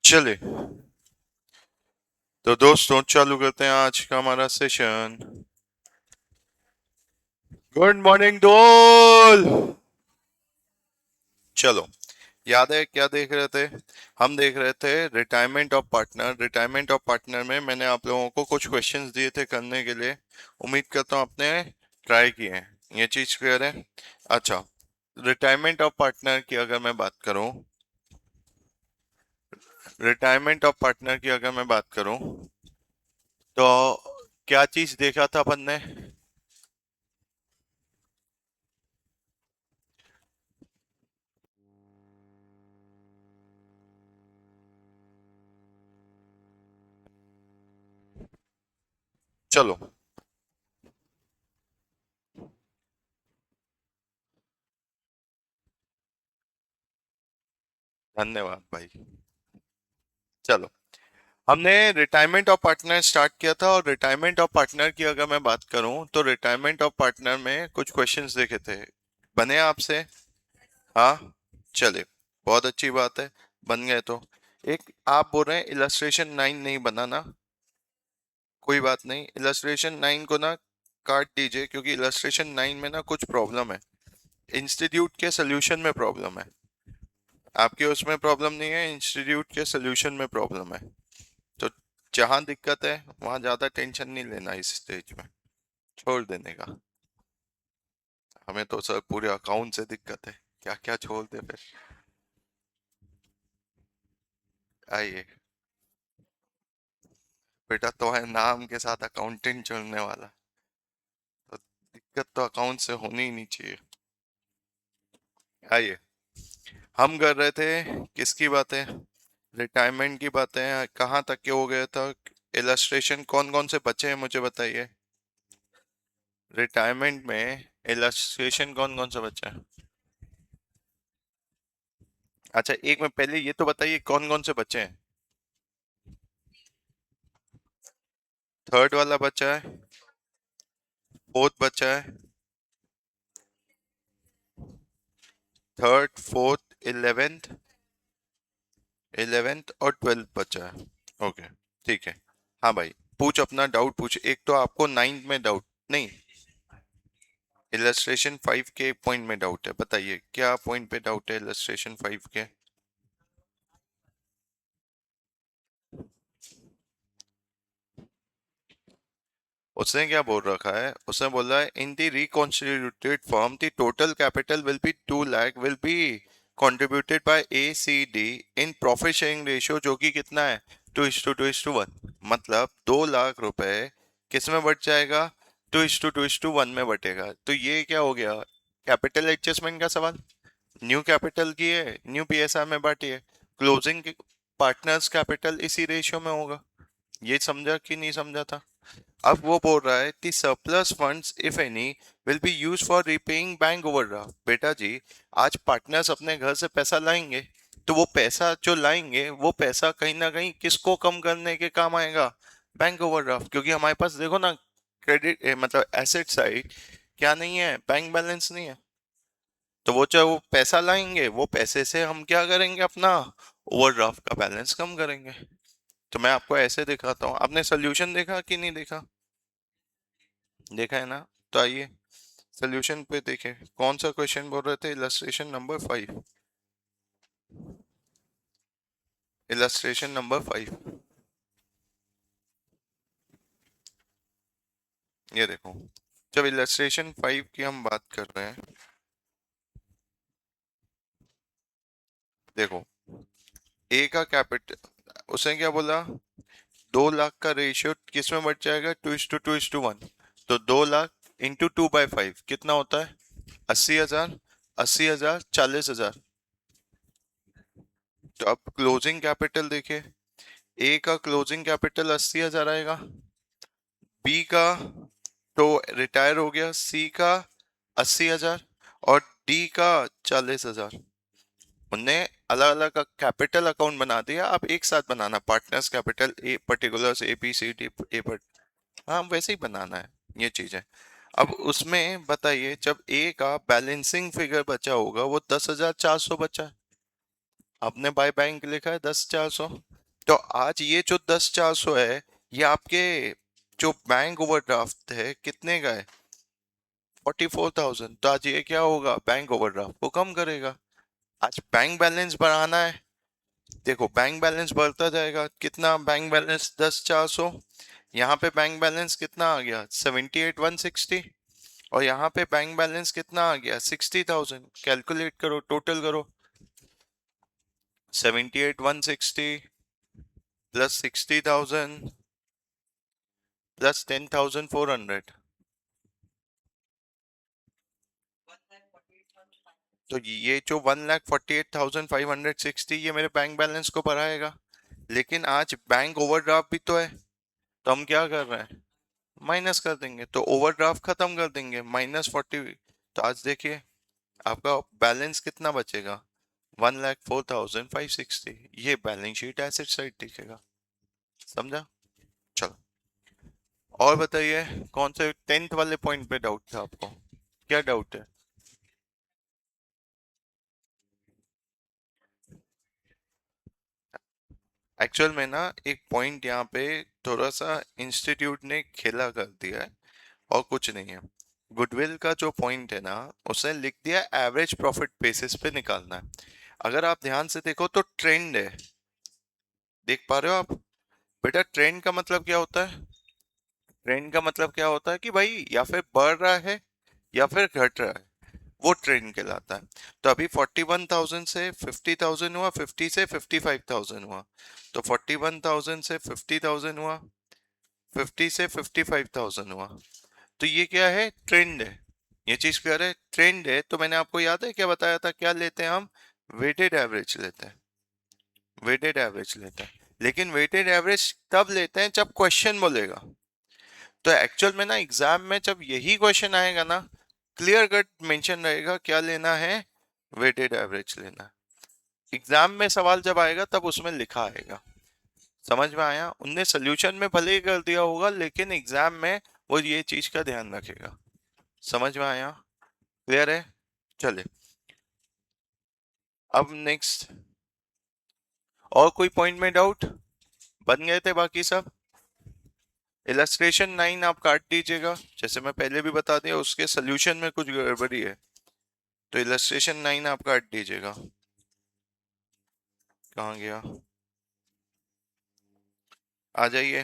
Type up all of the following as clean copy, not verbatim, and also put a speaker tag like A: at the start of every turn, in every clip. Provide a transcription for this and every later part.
A: चले तो दोस्तों चालू करते हैं आज का हमारा सेशन। गुड मॉर्निंग डोल। चलो, याद है क्या देख रहे थे? हम देख रहे थे retirement of partner. Retirement of partner में मैंने आप लोगों को कुछ क्वेश्चंस दिए थे करने के लिए। उम्मीद करता हूँ आपने ट्राई किए हैं। ये चीज क्लियर है? अच्छा, रिटायरमेंट ऑफ पार्टनर की अगर मैं बात करूं, रिटायरमेंट ऑफ पार्टनर की अगर मैं बात करूं तो क्या चीज देखा था अपन ने? चलो, धन्यवाद भाई। चलो, हमने रिटायरमेंट ऑफ पार्टनर स्टार्ट किया था और रिटायरमेंट ऑफ पार्टनर की अगर मैं बात करूं तो रिटायरमेंट ऑफ पार्टनर में कुछ क्वेश्चंस देखे थे। बने आपसे? हाँ, चले, बहुत अच्छी बात है। बन गए तो एक आप बोल रहे हैं इलस्ट्रेशन 9 नहीं बनाना। कोई बात नहीं, इलस्ट्रेशन 9 को ना काट दीजिए क्योंकि इलस्ट्रेशन 9 में ना कुछ प्रॉब्लम है। इंस्टीट्यूट के सोल्यूशन में प्रॉब्लम है। आपके उसमें प्रॉब्लम नहीं है, इंस्टीट्यूट के सोल्यूशन में प्रॉब्लम है। तो जहां दिक्कत है वहां ज्यादा टेंशन नहीं लेना इस स्टेज में, छोड़ देने का। हमें तो सर पूरे अकाउंट से दिक्कत है, क्या क्या छोड़ दे फिर। आइए, बेटा तो है नाम के साथ अकाउंटेंट चुनने वाला, तो दिक्कत तो अकाउंट से होनी ही नहीं चाहिए। आइए, हम कर रहे थे किसकी बातें? रिटायरमेंट की बातें। कहाँ तक के हो गया था? इलस्ट्रेशन कौन कौन से बचे हैं मुझे बताइए। रिटायरमेंट में इलस्ट्रेशन कौन कौन सा बचा है? अच्छा, एक में पहले ये तो बताइए कौन कौन से बचे हैं। थर्ड वाला बचा है, फोर्थ बचा है, थर्ड फोर्थ इलेवेंथ, इलेवेंथ और ट्वेल्थ बचा है। ओके, ठीक है। हाँ भाई, पूछ अपना डाउट पूछ। एक तो आपको नाइन्थ में डाउट नहीं, इलस्ट्रेशन 5 के पॉइंट में डाउट है। बताइए क्या पॉइंट पे डाउट है इलस्ट्रेशन 5 के? उसने क्या बोल रखा है? उसने बोला है in the reconstituted firm the total capital will be 2 lakh will be contributed by ACD in profit sharing ratio, जो कि कितना है? 2:2:1। मतलब 2 लाख रुपए किस में बट जाएगा? 2:2:1 में बटेगा। तो ये क्या हो गया? कैपिटल एडजस्टमेंट का सवाल। न्यू कैपिटल की है, न्यू PSR में बांटी है। क्लोजिंग पार्टनर्स कैपिटल इसी रेशियो में होगा। ये समझा कि नहीं समझा था? अब वो बोल रहा है कि surplus funds if any will be use for repaying bank overdraft. बेटा जी, आज पार्टनर्स अपने घर से पैसा लाएंगे तो वो पैसा जो लाएंगे वो पैसा कहीं ना कहीं किसको कम करने के काम आएगा? Bank overdraft. क्योंकि हमारे पास देखो ना, क्रेडिट मतलब एसेट साइड क्या नहीं है, बैंक बैलेंस नहीं है। तो वो चाहे वो पैसा लाएंगे, वो पैसे से हम क्या करेंगे? अपना ओवरड्राफ्ट का बैलेंस कम करेंगे। तो मैं आपको ऐसे दिखाता हूँ। आपने सोल्यूशन देखा कि नहीं देखा? देखा है ना? तो आइए सोल्यूशन पे देखें। कौन सा क्वेश्चन बोल रहे थे? Illustration number 5। इलस्ट्रेशन नंबर 5, ये देखो। जब इलस्ट्रेशन 5 की हम बात कर रहे हैं, देखो, ए का कैपिटल, उसने क्या बोला? 2 लाख का रेशियो किस में बढ़ जाएगा? 2:2:1। तो 2 लाख इंटू 2/5 कितना होता है? 80,000। 80,000, 40,000। तो अब क्लोजिंग कैपिटल देखिए। ए का क्लोजिंग कैपिटल 80,000 आएगा, बी का तो रिटायर हो गया, सी का 80,000 और डी का 40,000। उनने अलग अलग कैपिटल अकाउंट बना दिया। अब एक साथ बनाना partners capital A particulars ABCD ए पर। हाँ, वैसे ही बनाना है, ये चीज है। अब उसमें बताइए, जब ए का बैलेंसिंग फिगर बचा होगा वो 10,400 बचा है। आपने बाय बैंक लिखा है 10,400। तो आज ये जो 10,400 है, ये आपके जो बैंक ओवरड्राफ्ट है कितने का है? 44,000। तो आज ये क्या होगा, बैंक ओवरड्राफ्ट को कम करेगा। आज बैंक बैलेंस बढ़ाना है, देखो बैंक बैलेंस बढ़ता जाएगा। कितना बैंक बैलेंस? 10,400। यहाँ पे बैंक बैलेंस कितना आ गया? 78,160। और यहाँ पे बैंक बैलेंस कितना आ गया? 60,000। कैलकुलेट करो, टोटल करो। 78,160 प्लस 60,000 प्लस 10,400। तो ये जो 1,48,560 ये मेरे बैंक बैलेंस को बढ़ाएगा। लेकिन आज बैंक ओवरड्राफ्ट भी तो है, तो हम क्या कर रहे हैं? माइनस कर देंगे। तो ओवरड्राफ्ट खत्म कर देंगे, -40। तो आज देखिए आपका बैलेंस कितना बचेगा? 1,04,560। ये बैलेंस शीट एसेट साइड दिखेगा। समझा? चलो, और बताइए कौन से 10th वाले पॉइंट पे डाउट था आपको? क्या डाउट है? एक्चुअल में ना एक पॉइंट यहाँ पे थोड़ा सा इंस्टीट्यूट ने खेला कर दिया है, और कुछ नहीं है। गुडविल का जो पॉइंट है ना, उसने लिख दिया एवरेज प्रॉफिट बेसिस पे निकालना है। अगर आप ध्यान से देखो तो ट्रेंड है, देख पा रहे हो आप? बेटा ट्रेंड का मतलब क्या होता है? ट्रेंड का मतलब क्या होता है कि भाई या फिर बढ़ रहा है या फिर घट रहा है, वो ट्रेंड कहलाता है। तो अभी 41,000 से 50,000 हुआ, 50 से 55,000 हुआ। तो 41,000 से 50,000 हुआ, 50 से 55,000 हुआ। तो ये क्या है? ट्रेंड है। ये चीज क्लियर है? ट्रेंड है। तो मैंने आपको याद है क्या बताया था? क्या लेते हैं हम? वेटेड एवरेज लेते हैं। वेटेड एवरेज लेते हैं। लेकिन वेटेड एवरेज तब लेते हैं जब क्वेश्चन बोलेगा। तो एक्चुअल में ना एग्जाम में जब यही क्वेश्चन आएगा ना, क्लियर कट मेंशन रहेगा क्या लेना है, वेटेड एवरेज लेना है। एग्जाम में सवाल जब आएगा तब उसमें लिखा आएगा। समझ में आया? उनने सोल्यूशन में भले ही कर दिया होगा, लेकिन एग्जाम में वो ये चीज का ध्यान रखेगा। समझ में आया? क्लियर है? चलिए, अब नेक्स्ट। और कोई पॉइंट में डाउट? बन गए थे बाकी सब? इलस्ट्रेशन 9 आप काट दीजिएगा, जैसे मैं पहले भी बता दिया उसके सोल्यूशन में कुछ गड़बड़ी है। तो इलस्ट्रेशन 9 आप काट दीजिएगा। कहाँ गया? आ जाइए।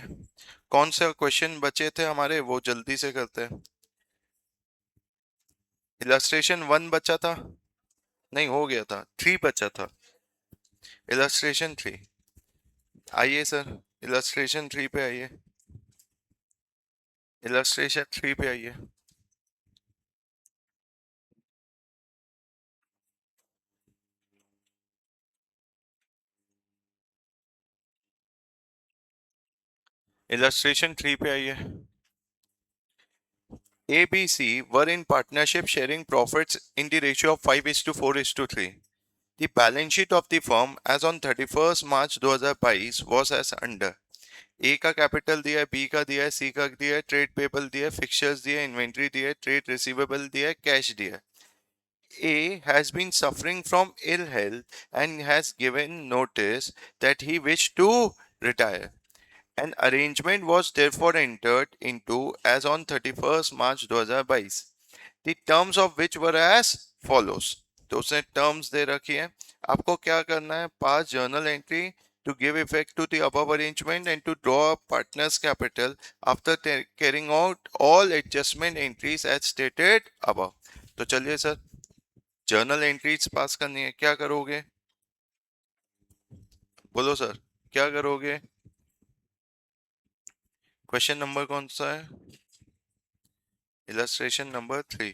A: कौन से क्वेश्चन बचे थे हमारे, वो जल्दी से करते हैं। इलस्ट्रेशन 1 बचा था। नहीं, हो गया था। 3 बचा था। इलस्ट्रेशन 3। आइए सर, इलस्ट्रेशन 3 पे आइए। इलस्ट्रेशन 3 पे आइए। इलस्ट्रेशन 3 पे आइए। ABC were in partnership sharing profits in the ratio of 5:4:3. The balance sheet of the firm as on 31st March 2022 was as under. ए का कैपिटल दिया है, बी का दिया है, सी का दिया है, ट्रेड पेबल दिया है, फिक्चर्स दिया है, इन्वेंट्री दिया है, ट्रेड रिसीवेबल दिया है, कैश दिया है। A has been suffering from ill health and has given notice that he wished to retire. An arrangement was therefore entered into as on 31st March 2022, the terms of which were as follows. तो उसने terms दे रखी है। आपको क्या करना है? पास journal entry to give effect to the above arrangement and to draw up partners capital after carrying out all adjustment entries as stated above. तो चलिए सर, जर्नल एंट्रीज पास करनी है, क्या करोगे? बोलो सर, क्या करोगे? क्वेश्चन नंबर कौन सा है? Illustration number 3।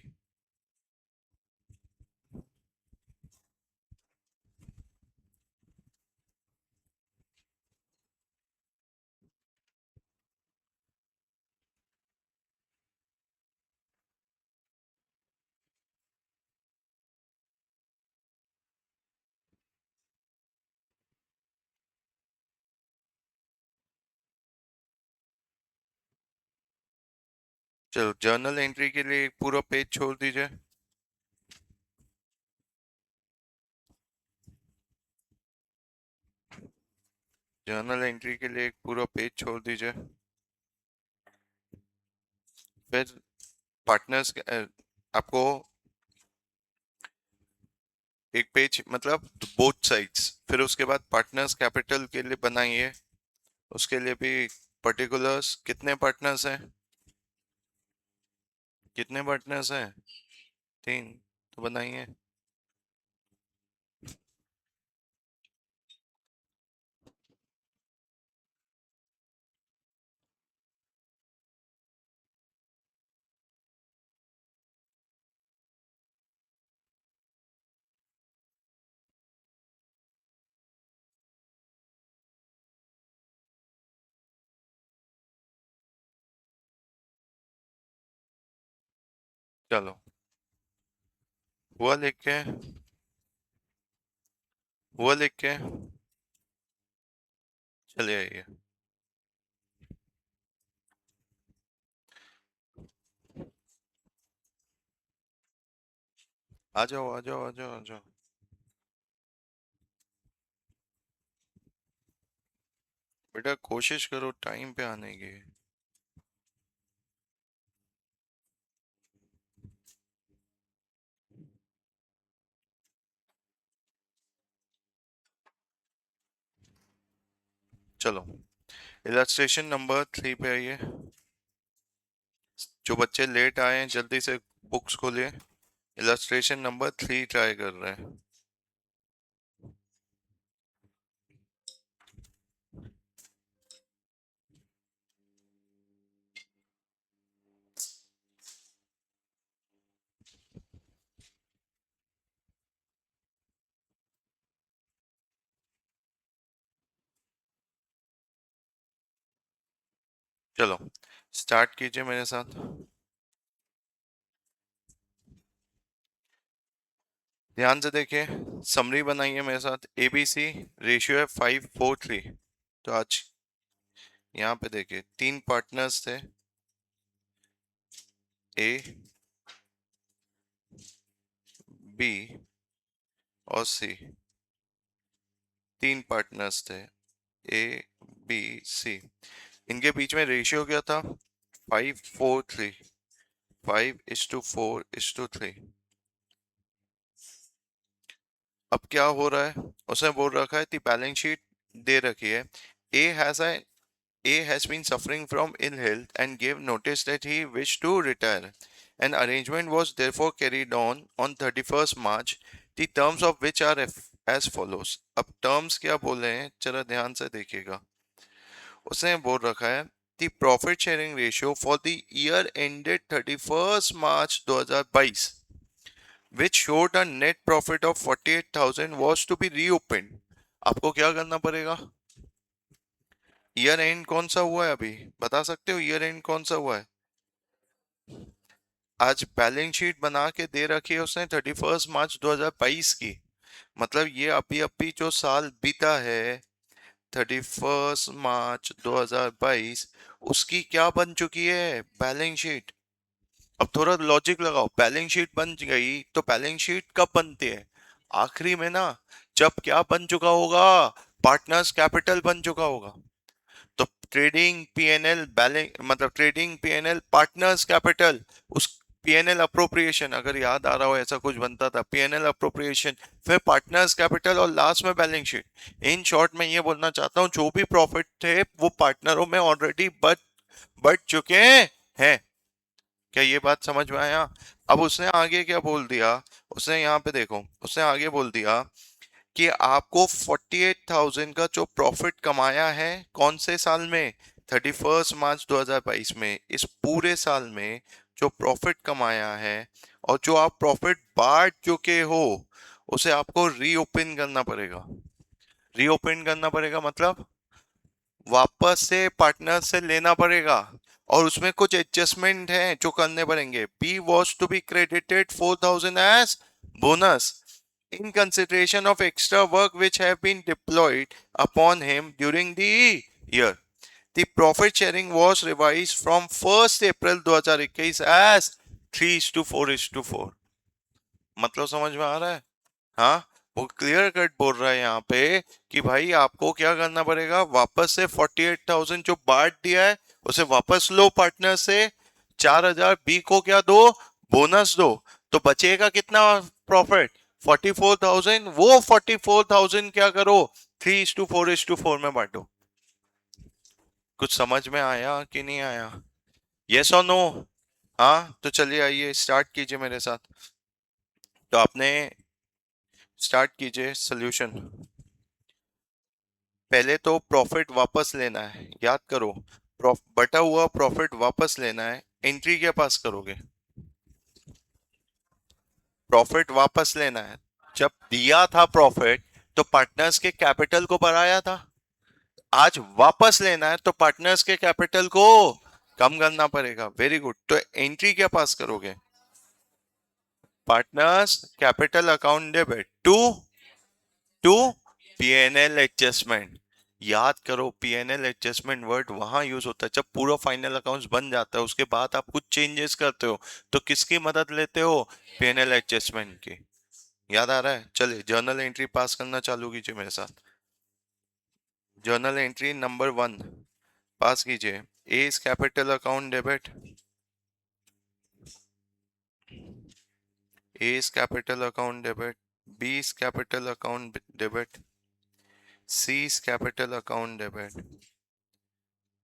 A: चलो, जर्नल एंट्री के लिए एक पूरा पेज छोड़ दीजिए। जर्नल एंट्री के लिए एक पूरा पेज छोड़ दीजिए। फिर पार्टनर्स आपको एक पेज मतलब बोथ साइड्स, फिर उसके बाद पार्टनर्स कैपिटल के लिए बनाइए। उसके लिए भी पर्टिकुलर्स, कितने पार्टनर्स हैं, कितने पार्टनर्स हैं, 3, तो बनाइए। चलो, हुआ लिख के, हुआ लिख के, चले आइए। आ जाओ आ जाओ आ जाओ आ जाओ। बेटा कोशिश करो टाइम पे आने की। चलो, इलस्ट्रेशन नंबर 3 पे आइए। जो बच्चे लेट आए हैं जल्दी से बुक्स खोलिए। इलस्ट्रेशन नंबर 3 ट्राई कर रहे हैं। चलो, स्टार्ट कीजिए मेरे साथ। ध्यान से देखिए, समरी बनाइए मेरे साथ। एबीसी रेशियो है 5:4:3। तो आज यहाँ पे देखिए 3 पार्टनर्स थे, ए, बी और सी। 3 पार्टनर्स थे, ए, बी, सी। इनके बीच में रेशियो क्या था? 5:4:3। 5:4:3। अब क्या हो रहा है? उसने बोल रखा है दी बैलेंस शीट दे रखी है। A has A has been suffering from ill health and gave notice that he wished to retire. An arrangement was therefore carried on 31st March, the terms of which are as follows. अब terms क्या बोले हैं जरा ध्यान से देखिएगा। उसने बोल रखा है the profit sharing ratio for the year ended 31st March 2022, which showed a net profit of 48,000 was to be reopened. आपको क्या करना पड़ेगा? ईयर एंड कौन सा हुआ है अभी, बता सकते हो ईयर एंड कौन सा हुआ है? आज बैलेंस शीट बना के दे रखी है उसने 31 मार्च 2022 की। मतलब ये अभी अभी जो साल बीता है 31 मार्च 2022, उसकी क्या बन चुकी है? Balance sheet. अब थोड़ा लॉजिक लगाओ, बैलेंस शीट बन गई तो बैलेंस शीट कब बनती है? आखिरी में ना। जब क्या बन चुका होगा? पार्टनर्स कैपिटल बन चुका होगा। तो ट्रेडिंग पीएनएल बैलेंस मतलब ट्रेडिंग पीएनएल पार्टनर्स कैपिटल, उस पीएनएल अप्रोप्रिएशन अगर याद आ रहा हो ऐसा कुछ बनता था, पीएनएल अप्रोप्रिएशन, फिर पार्टनर्स कैपिटल और लास्ट में बैलेंस शीट। इन शॉर्ट में ये बोलना चाहता हूँ जो भी प्रॉफिट थे वो पार्टनरों में ऑलरेडी बढ़ चुके हैं। क्या ये बात समझ में आया? अब उसने आगे क्या बोल दिया? उसने यहाँ पे देखो, उसने आगे बोल दिया कि आपको 48,000 का जो प्रॉफिट कमाया है कौन से साल में? 31 मार्च 2022 में। इस पूरे साल में जो प्रॉफिट कमाया है और जो आप प्रॉफिट बांट चुके हो उसे आपको रीओपन करना पड़ेगा। रीओपन करना पड़ेगा मतलब वापस से पार्टनर से लेना पड़ेगा और उसमें कुछ एडजस्टमेंट हैं जो करने पड़ेंगे। B was to be credited 4,000 as bonus in consideration of extra work which have been deployed upon him during the year. The profit sharing was revised from 1st April 2021 as 3:4:4। मतलब समझ में आ रहा है? हाँ, वो क्लियर कट बोल रहा है यहाँ पे कि भाई आपको क्या करना पड़ेगा, वापस से 48,000 जो बांट दिया है उसे वापस लो पार्टनर से, 4,000 बी को क्या दो, बोनस दो, तो बचेगा कितना प्रॉफिट, 44,000। वो 44,000 क्या करो, 3:4:4 में बांटो। कुछ समझ में आया कि नहीं आया? यस और नो? हाँ तो चलिए आइए स्टार्ट कीजिए मेरे साथ। तो आपने स्टार्ट कीजिए सोल्यूशन। पहले तो प्रॉफिट वापस लेना है, याद करो, बटा हुआ प्रॉफिट वापस लेना है। एंट्री क्या पास करोगे, प्रॉफिट वापस लेना है। जब दिया था प्रॉफिट तो पार्टनर्स के कैपिटल को बढ़ाया था, आज वापस लेना है तो पार्टनर्स के कैपिटल को कम करना पड़ेगा। वेरी गुड, तो एंट्री क्या पास करोगे, partners capital account debit to PNL adjustment. याद करो पीएनएल एडजस्टमेंट वर्ड वहां यूज होता है जब पूरा फाइनल अकाउंट्स बन जाता है, उसके बाद आप कुछ चेंजेस करते हो तो किसकी मदद लेते हो, पीएनएल एडजस्टमेंट की। याद आ रहा है? चलिए जर्नल एंट्री पास करना चालू कीजिए मेरे साथ। जर्नल एंट्री नंबर 1 पास कीजिए। A is capital account debit, A is capital account debit, B is capital account debit, C is capital account debit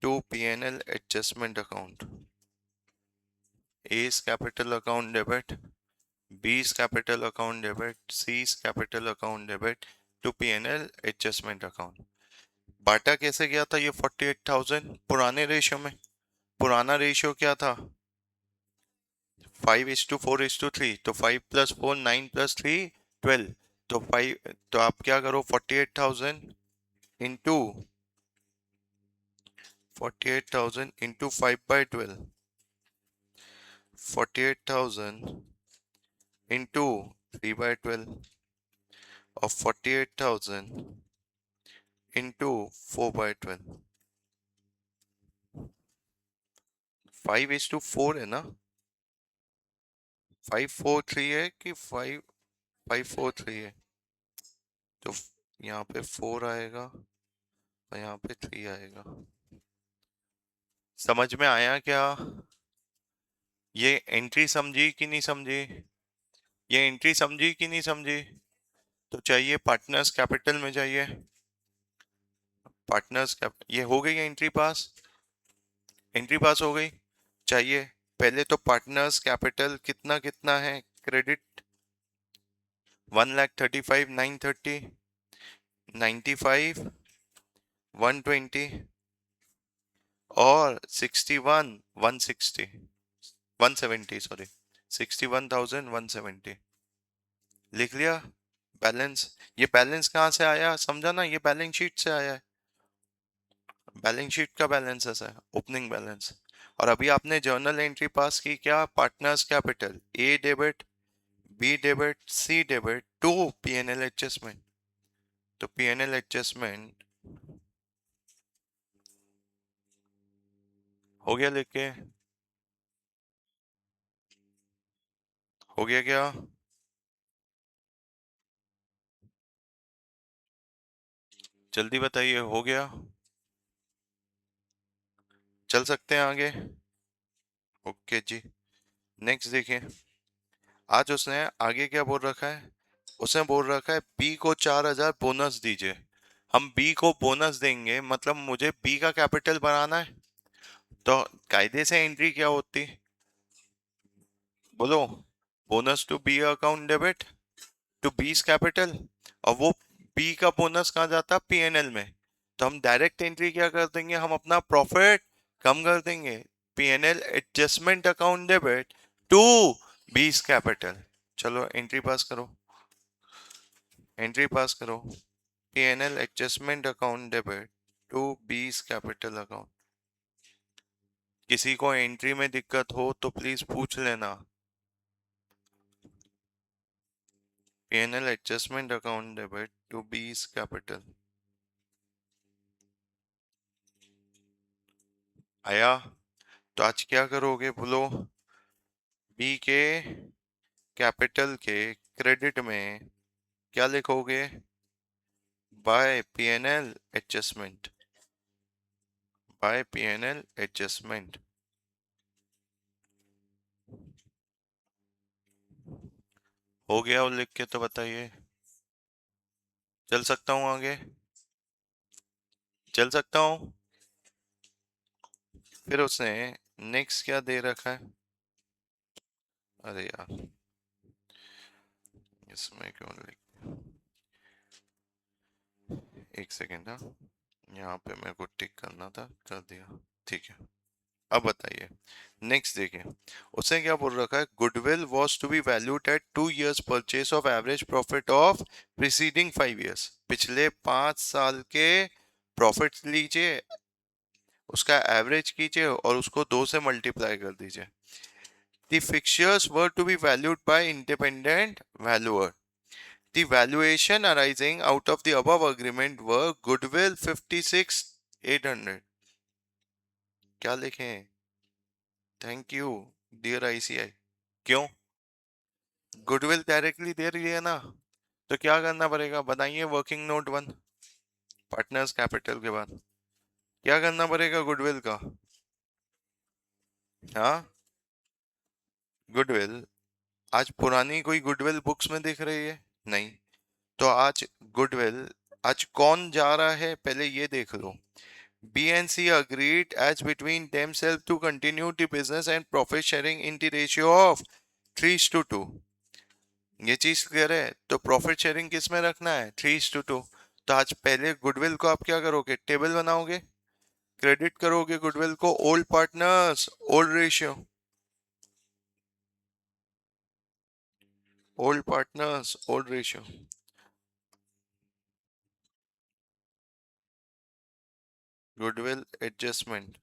A: to PNL adjustment account. A is capital account debit, B is capital account debit, C is capital account debit to P&L adjustment account। बाटा कैसे गया था ये 48,000 पुराने ratio में? पुराना ratio क्या था, 5:4:3, तो 5+4 9+3 12, तो 5, तो आप क्या करो 48,000 इंटू 5/12, 48,000 इंटू 3/12 और 48,000 इंटू 4/12। 5:4 है ना, 543 है कि 543 है, तो यहाँ पे 4 आएगा और यहाँ पे 3 आएगा। समझ में आया क्या? ये एंट्री समझी कि नहीं समझी, ये एंट्री समझी कि नहीं समझी? तो चाहिए पार्टनर्स कैपिटल में जाइए, पार्टनर्स कैप, ये हो गई एंट्री पास, एंट्री पास हो गई। चाहिए पहले तो पार्टनर्स कैपिटल कितना कितना है, क्रेडिट 1,35,930, 95, 120 और 61 160 170, सॉरी 61,170। लिख लिया बैलेंस। ये बैलेंस कहाँ से आया समझा ना, ये बैलेंस शीट से आया है, बैलेंस शीट का बैलेंस ऐसा है, ओपनिंग बैलेंस। और अभी आपने जर्नल एंट्री पास की क्या, partners capital A debit, B debit, C debit to PNL adjustment. तो पीएनएल एडजस्टमेंट हो गया, लिख के हो गया क्या? जल्दी बताइए, हो गया? चल सकते हैं आगे? ओके जी, नेक्स्ट देखिए। आज उसने आगे क्या बोल रखा है, उसने बोल रखा है बी को 4,000 बोनस दीजिए। हम बी को बोनस देंगे मतलब मुझे बी का कैपिटल बनाना है, तो कायदे से एंट्री क्या होती, बोलो, bonus to B account debit to B's capital, और वो बी का बोनस कहाँ जाता, पीएनएल में। तो हम डायरेक्ट एंट्री क्या कर देंगे, हम अपना प्रॉफिट कम कर देंगे, PNL adjustment account debit to B's capital. चलो एंट्री पास करो, एंट्री पास करो, PNL adjustment account debit to B's capital account. किसी को एंट्री में दिक्कत हो तो प्लीज पूछ लेना। PNL adjustment account debit to B's capital आया? तो आज क्या करोगे बोलो, बी के कैपिटल के क्रेडिट में क्या लिखोगे? By PNL adjustment, by PNL adjustment. हो गया वो लिख के तो बताइए। चल सकता हूँ आगे? चल सकता हूँ? फिर उसने नेक्स्ट क्या दे रखा है? अरे यार, इसमें क्यों लिख, एक सेकेंड। हाँ, यहाँ पे मेरे को टिक करना था, कर दिया, ठीक है। अब बताइए, नेक्स्ट देखिए। उसने क्या बोल रखा है? Goodwill was to be valued at 2 years purchase of average profit of preceding 5 years। पिछले 5 साल के प्रॉफिट लीजिए, उसका एवरेज कीजिए और उसको 2 से मल्टीप्लाई कर दीजिए। The fixtures were to be valued by independent valuer. The valuation arising out of the above agreement were goodwill 56,800। क्या लिखें? Thank you dear ICI. क्यों? गुडविल डायरेक्टली दे रही है ना, तो क्या करना पड़ेगा? बताइए, वर्किंग नोट 1, पार्टनर्स कैपिटल के बाद क्या करना पड़ेगा गुडविल का? हाँ, गुडविल। आज पुरानी कोई गुडविल बुक्स में दिख रही है? नहीं। तो आज गुडविल, आज कौन जा रहा है पहले ये देख लो। BNC agreed as between themselves to continue the business and profit sharing in the ratio of 3:2। ये चीज क्लियर है? तो प्रॉफिट शेयरिंग किस में रखना है? 3:2। तो आज पहले गुडविल को आप क्या करोगे? टेबल बनाओगे, क्रेडिट करोगे गुडविल को old partners old ratio, old partners old ratio, goodwill adjustment.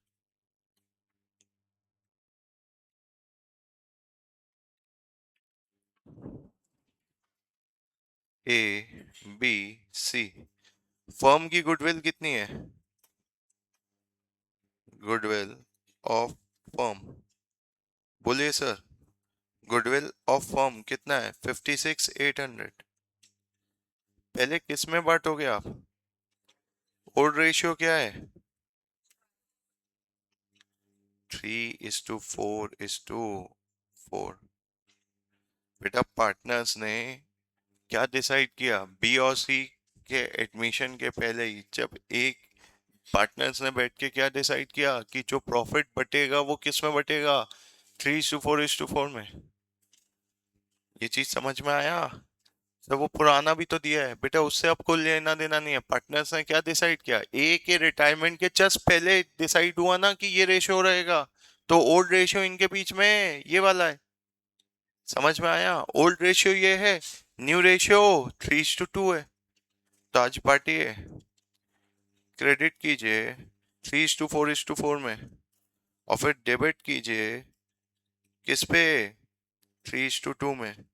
A: ABC। Firm की गुडविल कितनी है? गुडविल ऑफ फर्म, बोलिए सर। गुडविल ऑफ फर्म कितना है? 56,800। पहले किस में बांटोगे आप? ओल्ड रेशियो क्या है? 3:4:4। बेटा, पार्टनर्स ने क्या डिसाइड किया? बी और सी के एडमिशन के पहले ही, जब एक पार्टनर्स ने बैठ के क्या डिसाइड किया कि जो प्रॉफिट बटेगा वो किस में बटेगा? 3:4:4 में। ये चीज समझ में आया? तो वो पुराना भी तो दिया है बेटा, उससे आपको लेना देना नहीं है। पार्टनर्स ने क्या डिसाइड किया? ए के रिटायरमेंट के जस्ट पहले डिसाइड हुआ ना कि ये रेशियो रहेगा, तो ओल्ड रेशियो इनके बीच में ये वाला है। समझ में आया? ओल्ड रेशियो ये है, न्यू रेशियो 3:2 है। तो आज पार्टी है, क्रेडिट कीजिए 3:4:4 में, और फिर डेबिट कीजिए किस पे? 3:2 में।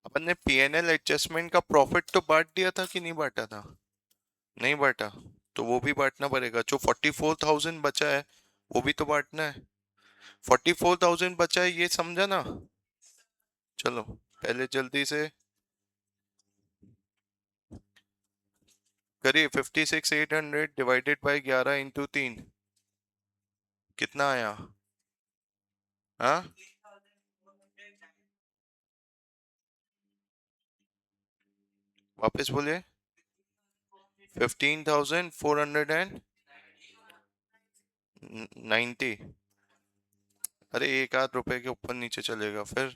A: अपन ने पीएनएल एडजस्टमेंट का प्रॉफिट तो बांट दिया था कि नहीं बांटा था? नहीं बांटा, तो वो भी बांटना पड़ेगा। जो 44,000 बचा है वो भी तो बांटना है। 44,000 बचा है, ये समझा ना? चलो पहले जल्दी से करिए। 56,800 डिवाइडेड बाई 11 × 3 कितना आया? हाँ, वापस बोलिए। 15,490। अरे एक आध रुपए के ऊपर नीचे चलेगा फिर।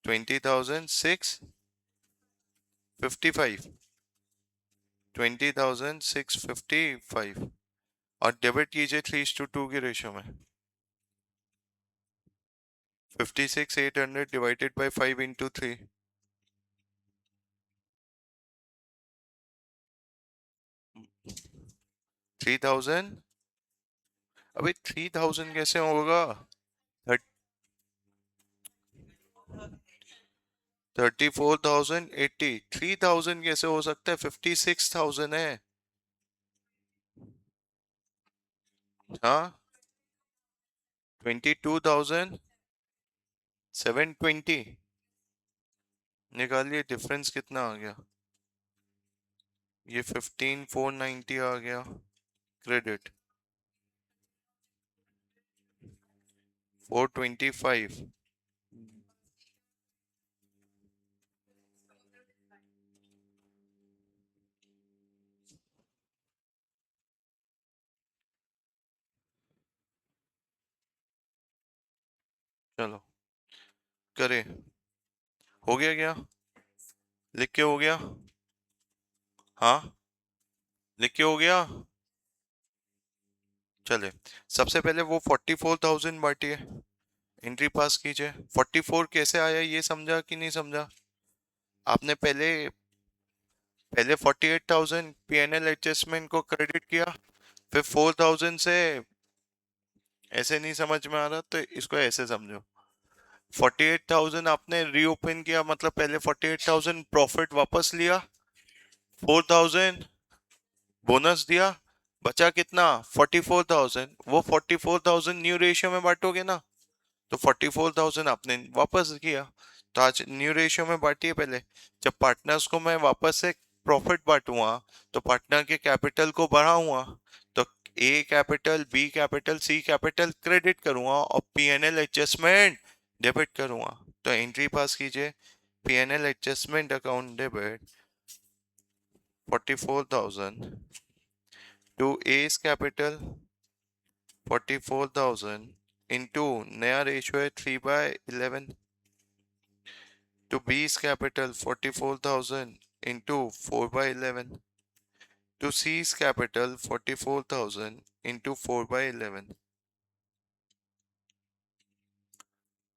A: 20,655। 20,655 और डेबिट कीजिए 3:2 की रेशियो में। 56,800 डिवाइडेड बाई 5 × 3। 3,000। अबे 3,000 कैसे होगा? 34,080। 3,000 कैसे हो सकता है? 56,000 है। हाँ 22,720 निकालिए, डिफरेंस कितना आ गया? ये 15,490 आ गया क्रेडिट, 425। चलो करे, हो गया क्या? लिख के हो गया? हाँ लिख के हो गया। चले, सबसे पहले वो 44,000 बांटिए, एंट्री पास कीजिए। 44 कैसे आया ये समझा कि नहीं समझा? आपने पहले पहले 48,000 पीएनएल एडजस्टमेंट को क्रेडिट किया, फिर 4,000 से, ऐसे नहीं समझ में आ रहा तो इसको ऐसे समझो। 48,000 आपने रीओपन किया, मतलब पहले 48,000 प्रॉफिट वापस लिया, 4,000 बोनस दिया, बचा कितना? 44,000। वो 44,000 न्यू रेशियो में बांटोगे ना, तो 44,000 आपने वापस किया। तो आज न्यू रेशियो में बांटिए पहले। जब पार्टनर्स को मैं वापस से प्रॉफिट बांटूंगा तो पार्टनर के कैपिटल को बढ़ाऊंगा, तो ए कैपिटल, बी कैपिटल, सी कैपिटल क्रेडिट करूंगा और पीएनएल एडजस्टमेंट डेबिट करूंगा। तो एंट्री पास कीजिए, PNL adjustment account debit 44,000 to S capital 44,000 into नया रेशियो है 3/11 to B's capital 44,000 into 4/11 to C's capital 44,000 into 4/11।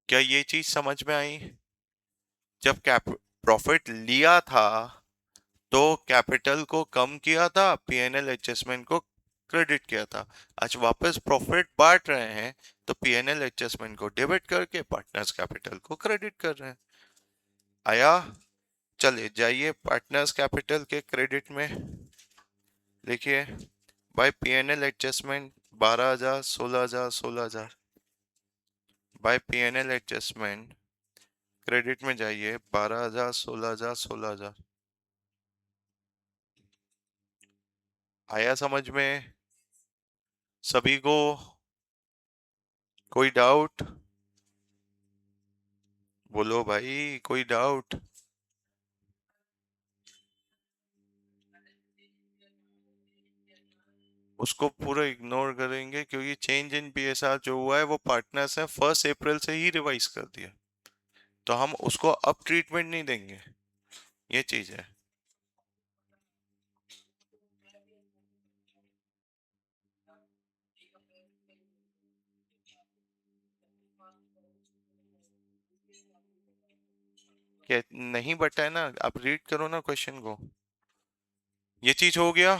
A: क्या ये चीज समझ में आई? जब कैप प्रॉफिट लिया था तो कैपिटल को कम किया था, पीएनएल एडजस्टमेंट को क्रेडिट किया था। आज वापस प्रॉफिट बांट रहे हैं तो पीएनएल एडजस्टमेंट को डेबिट करके पार्टनर्स कैपिटल को क्रेडिट कर रहे हैं। आया? चलिए जाइए पार्टनर्स कैपिटल के क्रेडिट में, लिखिए by PNL adjustment 12,000, 16,000, 16,000। By PNL adjustment credit में जाइए, 12,000, 16,000, 16,000। आया समझ में सभी को? कोई डाउट? बोलो भाई, कोई डाउट? उसको पूरा इग्नोर करेंगे क्योंकि चेंज इन पीएसआर जो हुआ है वो पार्टनर्स ने 1 अप्रैल से ही रिवाइज कर दिया, तो हम उसको अब ट्रीटमेंट नहीं देंगे। ये चीज है। क्या नहीं बटा है ना? आप रीड करो ना क्वेश्चन को। ये चीज हो गया।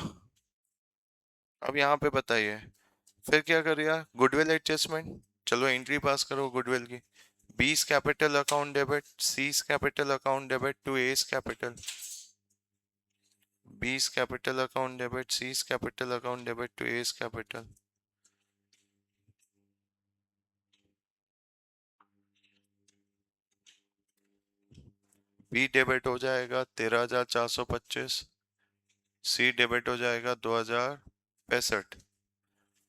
A: अब यहाँ पे बताइए फिर क्या करेगा? गुडविल एडजस्टमेंट, चलो एंट्री पास करो गुडविल की। B's capital account debit, C's capital account debit to S capital, B's capital account debit, C's capital account debit to S capital. B debit हो जाएगा 13,425, सी डेबिट हो जाएगा 2,065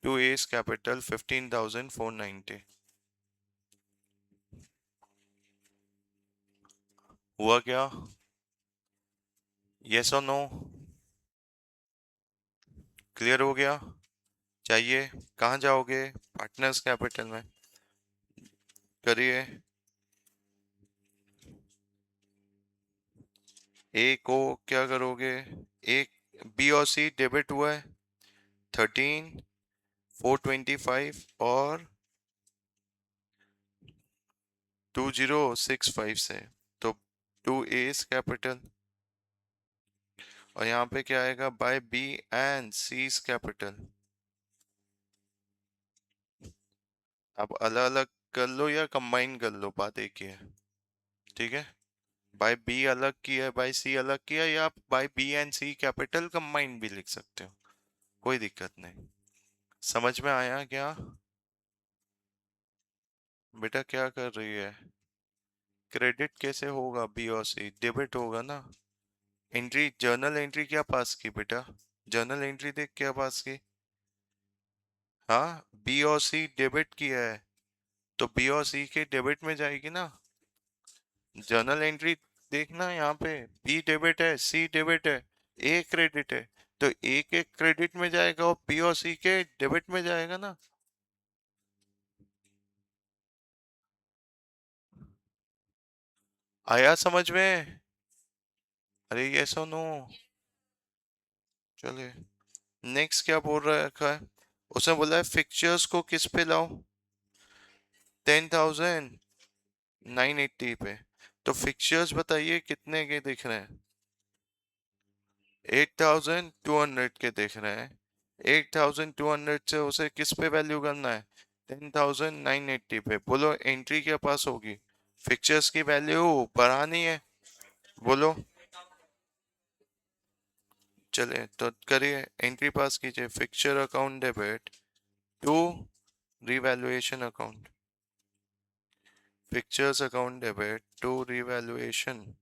A: टू एस कैपिटल 15,490। हुआ क्या? यस और नो? क्लियर हो गया? चाहिए? कहाँ जाओगे? पार्टनर्स कैपिटल में करिए। ए को क्या करोगे? एक बी और सी डेबिट हुआ है 13,425 और 2,065 से, तो टू एस कैपिटल, और यहाँ पे क्या आएगा? By B and C's capital. अब अलग अलग कर लो या कंबाइन कर लो, बात एक ही है। ठीक है, बाय बी अलग किया है, बाय सी अलग किया, या आप by B and C capital combine भी लिख सकते हो, कोई दिक्कत नहीं। समझ में आया क्या? बेटा क्या कर रही है? क्रेडिट कैसे होगा? बी और सी डेबिट होगा ना। एंट्री, जर्नल एंट्री क्या पास की बेटा? जर्नल एंट्री देख क्या पास की? हाँ, बी और सी डेबिट किया है, तो बी और सी के डेबिट में जाएगी ना। जर्नल एंट्री देखना यहाँ पे, बी डेबिट है, सी डेबिट है, ए क्रेडिट है, तो ए के क्रेडिट में जाएगा और बी और सी के डेबिट में जाएगा ना। आया समझ में? अरे ये सुनो, चले। नेक्स्ट क्या बोल रखा है? उसने बोला है फिक्चर्स को किस पे लाओ? 10,980 पे। तो फिक्चर्स बताइए कितने के दिख रहे हैं? 8,200 के दिख रहे हैं। 8,200 से उसे किस पे वैल्यू करना है? 10,980 पे। बोलो एंट्री क्या पास होगी? फिक्चर्स की वैल्यू बढ़ानी है, बोलो। चले तो करिए, एंट्री पास कीजिए। Fixture account debit to revaluation account. Fixtures account debit to revaluation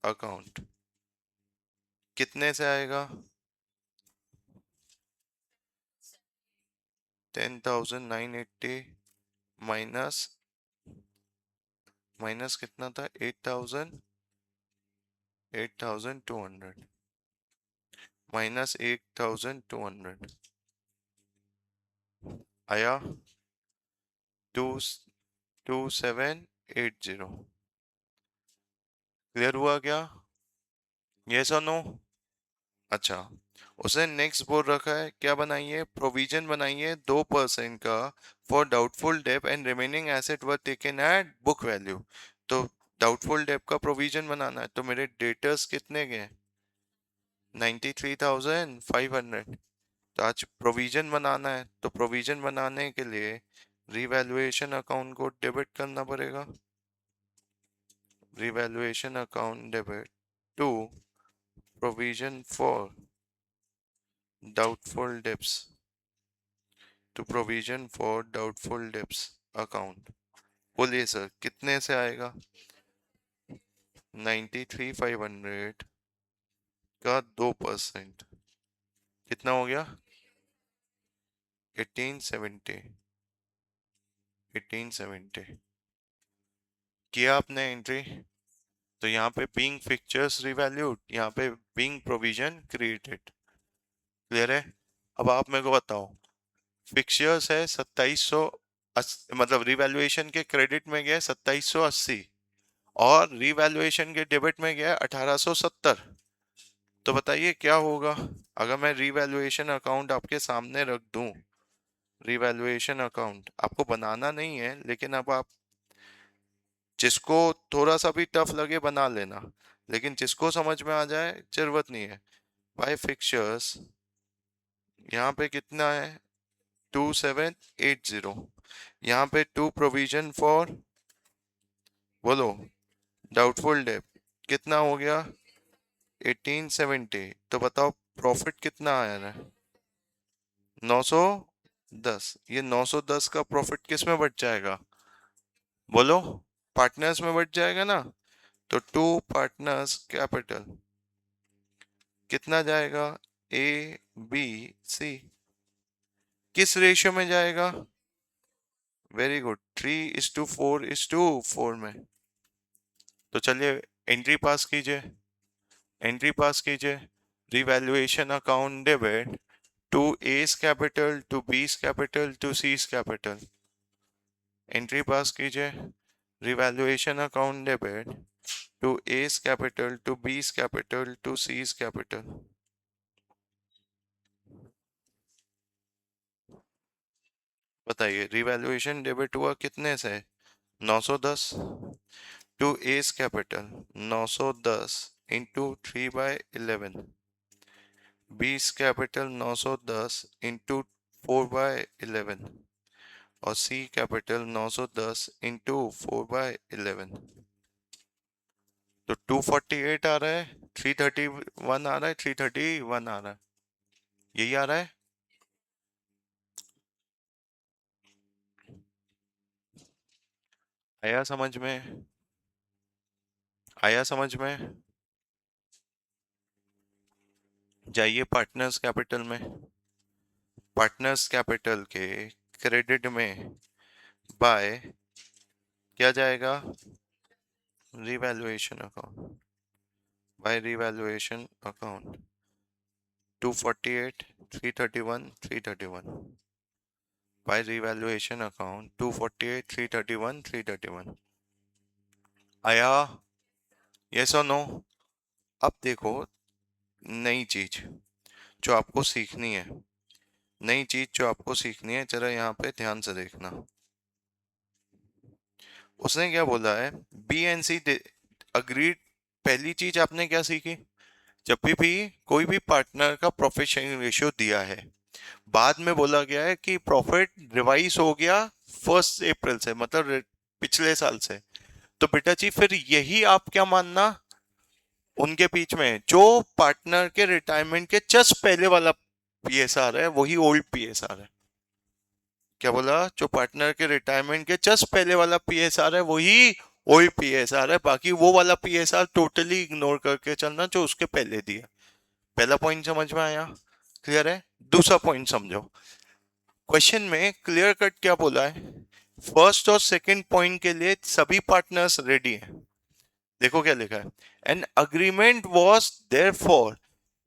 A: account कितने से आएगा? 10,980 माइनस, माइनस कितना था? 8,200 माइनस 8,200 आया 2,780। क्लियर हुआ क्या? यस और नो? अच्छा, उसने नेक्स्ट बोल रखा है क्या बनाइए? प्रोविजन बनाइए 2% का for doubtful debt and remaining asset were taken at book value. तो डाउटफुल डेप का प्रोविजन बनाना है, तो मेरे डेटर्स कितने के हैं? 93,500। तो आज प्रोविजन बनाना है, तो प्रोविजन बनाने के लिए रिवैल्यूएशन अकाउंट को डेबिट करना पड़ेगा। Revaluation account debit to provision for doubtful debts, to provision for doubtful debts account. बोलिए सर कितने से आएगा? 93,500 का 2% कितना हो गया? 1870। 1870 किया आपने एंट्री। तो यहाँ पे बीइंग फिक्चर्स रिवैल्यूड, यहाँ पे बीइंग प्रोविजन क्रिएटेड। क्लियर है? अब आप मेरे को बताओ, फिक्चर्स है 2700, मतलब रिवैल्यूएशन के क्रेडिट में गया 2780 और रिवैल्यूएशन के डेबिट में गया 1870। तो बताइए क्या होगा अगर मैं रिवैल्यूएशन अकाउंट आपके सामने रख दूं? रिवैल्यूएशन अकाउंट आपको बनाना नहीं है, लेकिन अब आप जिसको थोड़ा सा भी टफ लगे बना लेना, लेकिन जिसको समझ में आ जाए जरूरत नहीं है। बाय फिक्चर्स यहाँ पे कितना है? 2,780। यहाँ पे टू प्रोविजन फॉर, बोलो, डाउटफुल डेट कितना हो गया? 1870। तो बताओ प्रॉफिट कितना आया है? 910। ये 910 का प्रॉफिट किस में बच जाएगा? बोलो, पार्टनर्स में बच जाएगा ना। तो टू पार्टनर्स कैपिटल कितना जाएगा? ए बी सी किस रेशियो में जाएगा? वेरी गुड, 3:4:4 में। तो चलिए एंट्री पास कीजिए। एंट्री पास कीजिए। Revaluation account debit to S capital to B's capital to C's capital. Entry पास कीजिए। Revaluation account debit to S capital to B's capital to C's capital. बताइए रिवैल्यूएशन डेबिट हुआ कितने से? 910 टू एस कैपिटल 910 इंटू 3/11, बीस capital 910 into 4/11 और सी capital 910 into 4/11। तो 248 आ रहा है, 331 आ रहा है, 331 आ रहा है, यही आ रहा है। आया समझ में? आया समझ में? जाइए पार्टनर्स कैपिटल में। पार्टनर्स कैपिटल के क्रेडिट में बाय क्या जाएगा? Revaluation account. By revaluation account 248 331 331। By revaluation account 248 331 331। आया? यस और नो? अब देखो नई चीज जो आपको सीखनी है। नई चीज जो आपको सीखनी है, जरा यहाँ पे ध्यान से देखना। उसने क्या बोला है? B and C agreed. पहली चीज आपने क्या सीखी? जब भी कोई भी पार्टनर का प्रॉफिट शेयरिंग रेशियो दिया है, बाद में बोला गया है कि प्रॉफिट रिवाइज हो गया 1 अप्रैल से, मतलब पिछले साल से। तो बेटा जी फिर यही आप क्या मानना, उनके बीच में जो पार्टनर के रिटायरमेंट के जस्ट पहले वाला पीएसआर है वही ओल्ड पीएसआर है। क्या बोला? जो पार्टनर के रिटायरमेंट के जस्ट पहले वाला पीएसआर है वही ओल्ड पीएसआर है, बाकी वो वाला पीएसआर टोटली इग्नोर करके चलना जो उसके पहले दिया। पहला पॉइंट समझ में आया? क्लियर है? दूसरा पॉइंट समझो। क्वेश्चन में क्लियर कट क्या बोला है? फर्स्ट और सेकंड पॉइंट के लिए सभी पार्टनर्स रेडी हैं। देखो क्या लिखा है? An agreement was there for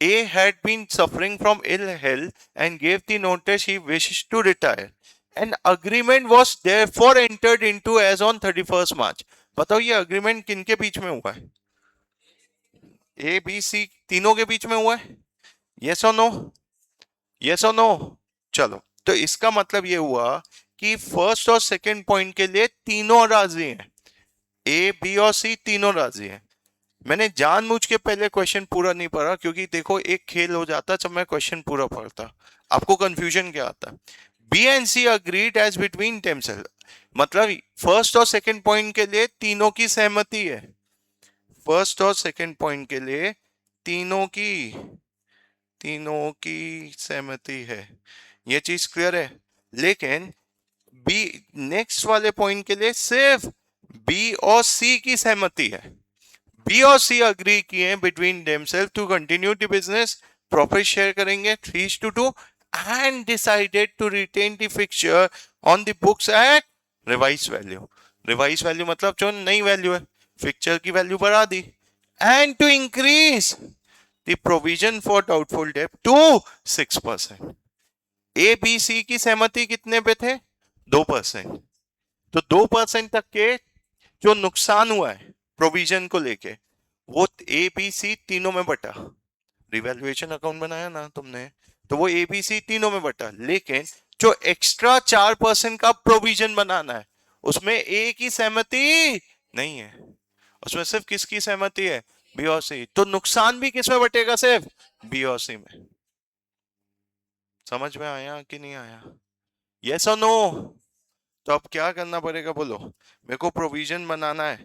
A: A had been suffering from ill health and gave the notice he wishes to retire. An agreement was therefore entered into as on 31st March. बताओ ये agreement किनके बीच में हुआ है? ए B सी तीनों के बीच में हुआ है। यस और नो? यस और नो? चलो, तो इसका मतलब ये हुआ कि फर्स्ट और सेकंड पॉइंट के लिए तीनों राजी हैं। ए बी और सी तीनों राजी हैं। मैंने जानबूझ के पहले क्वेश्चन पूरा नहीं पढ़ा, क्योंकि देखो एक खेल हो जाता जब मैं क्वेश्चन पूरा पढ़ता। आपको कंफ्यूजन क्या आता? B and C agreed as between themself, मतलब फर्स्ट और सेकंड पॉइंट के लिए तीनों की सहमति है। फर्स्ट और सेकंड पॉइंट के लिए तीनों की सहमति है। ये चीज क्लियर है? लेकिन बी नेक्स्ट वाले पॉइंट के लिए सिर्फ बी और सी की सहमति है। बी और सी अग्री किए between themselves to continue the business, profit share करेंगे 3:2 and decided to retain the fixture on the books at revise value. Revise value मतलब जो नई वैल्यू है, फिक्चर की वैल्यू बढ़ा दी। And to increase the provision for doubtful debt to 6%। A B C की सहमति कितने पे थे? 2%। तो 2% तक के जो नुकसान हुआ है प्रोविजन को लेके, वो ए बी सी तीनों में बटा। रिवैल्यूएशन अकाउंट बनाया ना तुमने, तो वो ए बी सी तीनों में बटा। लेकिन जो एक्स्ट्रा 4% का प्रोविजन बनाना है उसमें ए की सहमति नहीं है, उसमें सिर्फ किसकी सहमति है? बी और सी। तो नुकसान भी किस में बटेगा? सिर्फ बी और सी में। समझ में आया कि नहीं आया? यस और नो? तो अब क्या करना पड़ेगा बोलो? मेरे को प्रोविजन बनाना है,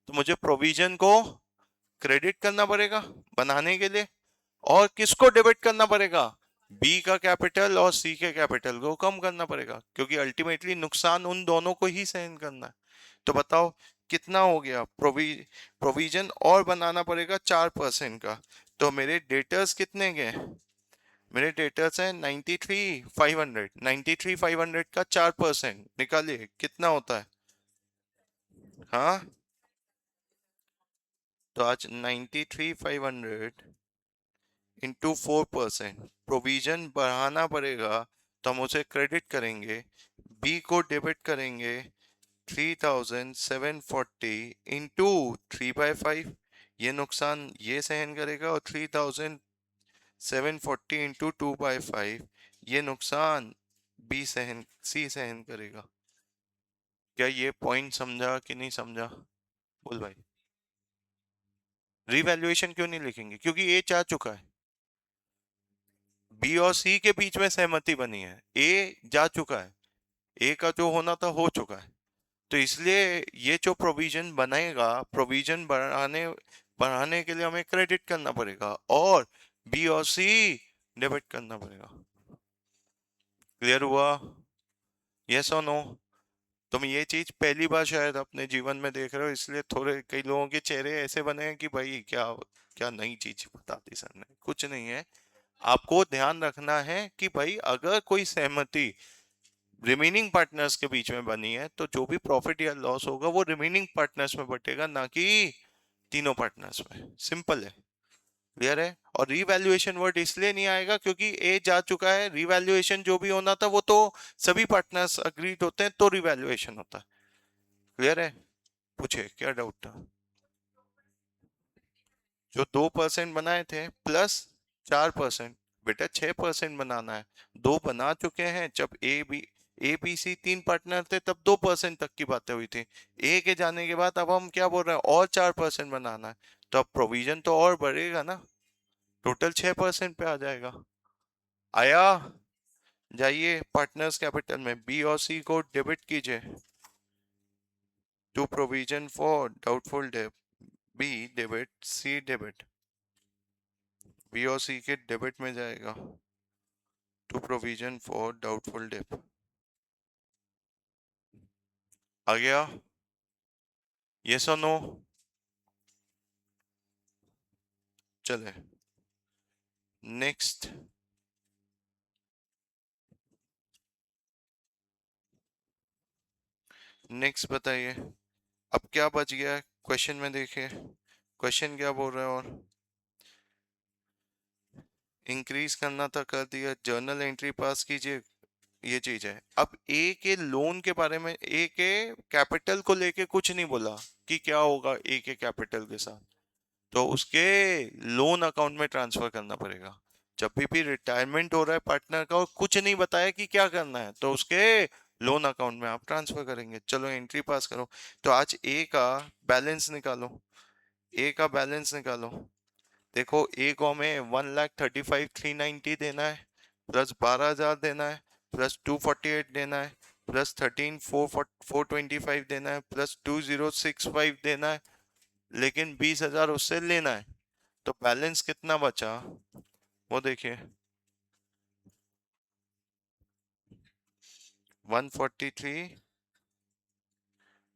A: तो मुझे प्रोविजन को क्रेडिट करना पड़ेगा बनाने के लिए, और किसको डेबिट करना पड़ेगा? बी का कैपिटल और सी के कैपिटल को कम करना पड़ेगा, क्योंकि अल्टीमेटली नुकसान उन दोनों को ही सहन करना है। तो बताओ कितना हो गया? प्रोविजन और बनाना पड़ेगा 4% का। तो मेरे डेटर्स कितने के? मेरे डेटर्स हैं 93,500। 93,500 का 4% निकालिए कितना होता है? हाँ, तो आज 93,500 इंटू 4%। प्रोविजन बढ़ाना पड़ेगा तो हम उसे क्रेडिट करेंगे, बी को डेबिट करेंगे 3,740 इंटू 3/5। ये नुकसान ये सहन करेगा, और 3,740 इंटू 2/5 ये नुकसान सी सहन करेगा। क्या ये पॉइंट समझा कि नहीं समझा? बोल भाई। रिवैल्यूएशन क्यों नहीं लिखेंगे? क्योंकि ए जा चुका है, बी और सी के बीच में सहमति बनी है, ए जा चुका है, ए का जो होना था हो चुका है। तो इसलिए ये जो प्रोविजन बनेगा, प्रोविजन बढ़ाने बढ़ाने के लिए हमें क्रेडिट करना पड़ेगा, और बी और सी डेबिट करना पड़ेगा। क्लियर हुआ? यस और नो? तुम ये चीज पहली बार शायद अपने जीवन में देख रहे हो, इसलिए थोड़े कई लोगों के चेहरे ऐसे बने हैं कि भाई क्या क्या नई चीज बता दी सर ने। कुछ नहीं है। आपको ध्यान रखना है कि भाई अगर कोई सहमति रिमेनिंग पार्टनर्स के बीच में बनी है तो जो भी प्रॉफिट या लॉस होगा वो रिमेनिंग पार्टनर्स में बटेगा, ना कि तीनों पार्टनर्स में। सिंपल है। क्लियर है। और रीवैल्यूएशन वर्ड इसलिए नहीं आएगा क्योंकि ए जा चुका है। रीवैल्यूएशन जो भी होना था वो तो सभी पार्टनर्स अग्रीड होते हैं तो रीवैल्यूएशन होता है। क्लियर है। पूछे क्या डाउट था। जो 2% बनाए थे प्लस 4%, बेटा 6% बनाना है। दो बना चुके हैं जब ए बी सी तीन पार्टनर थे तब 2% तक की बातें हुई थी। ए के जाने के बाद अब हम क्या बोल रहे हैं, और 4% बनाना है। तो अब प्रोविजन तो और बढ़ेगा ना, टोटल 6% पे आ जाएगा। आया। जाइए पार्टनर्स कैपिटल में बी और सी को डेबिट कीजिए। To provision for doubtful debt, B debit C debit. B और सी के डेबिट में जाएगा to provision for doubtful debt. आ गया। यस और नो। चले नेक्स्ट। नेक्स्ट बताइए। अब क्या बच गया क्वेश्चन में, देखिए क्वेश्चन क्या बोल रहे हैं। और इंक्रीज करना था कर दिया, जर्नल एंट्री पास कीजिए, ये चीज है। अब ए के लोन के बारे में, ए के कैपिटल को लेके कुछ नहीं बोला कि क्या होगा ए के कैपिटल के साथ। तो उसके लोन अकाउंट में ट्रांसफर करना पड़ेगा। जब भी रिटायरमेंट हो रहा है पार्टनर का और कुछ नहीं बताया कि क्या करना है, तो उसके लोन अकाउंट में आप ट्रांसफर करेंगे। चलो एंट्री पास करो। तो आज ए का बैलेंस निकालो। ए का बैलेंस निकालो। देखो ए को हमें 1,35,390 देना है, प्लस 12,000 देना है, प्लस 248 देना है, प्लस 13,425 देना है, प्लस 2065 देना है, लेकिन 20,000 उससे लेना है। तो बैलेंस कितना बचा वो देखिए। 143,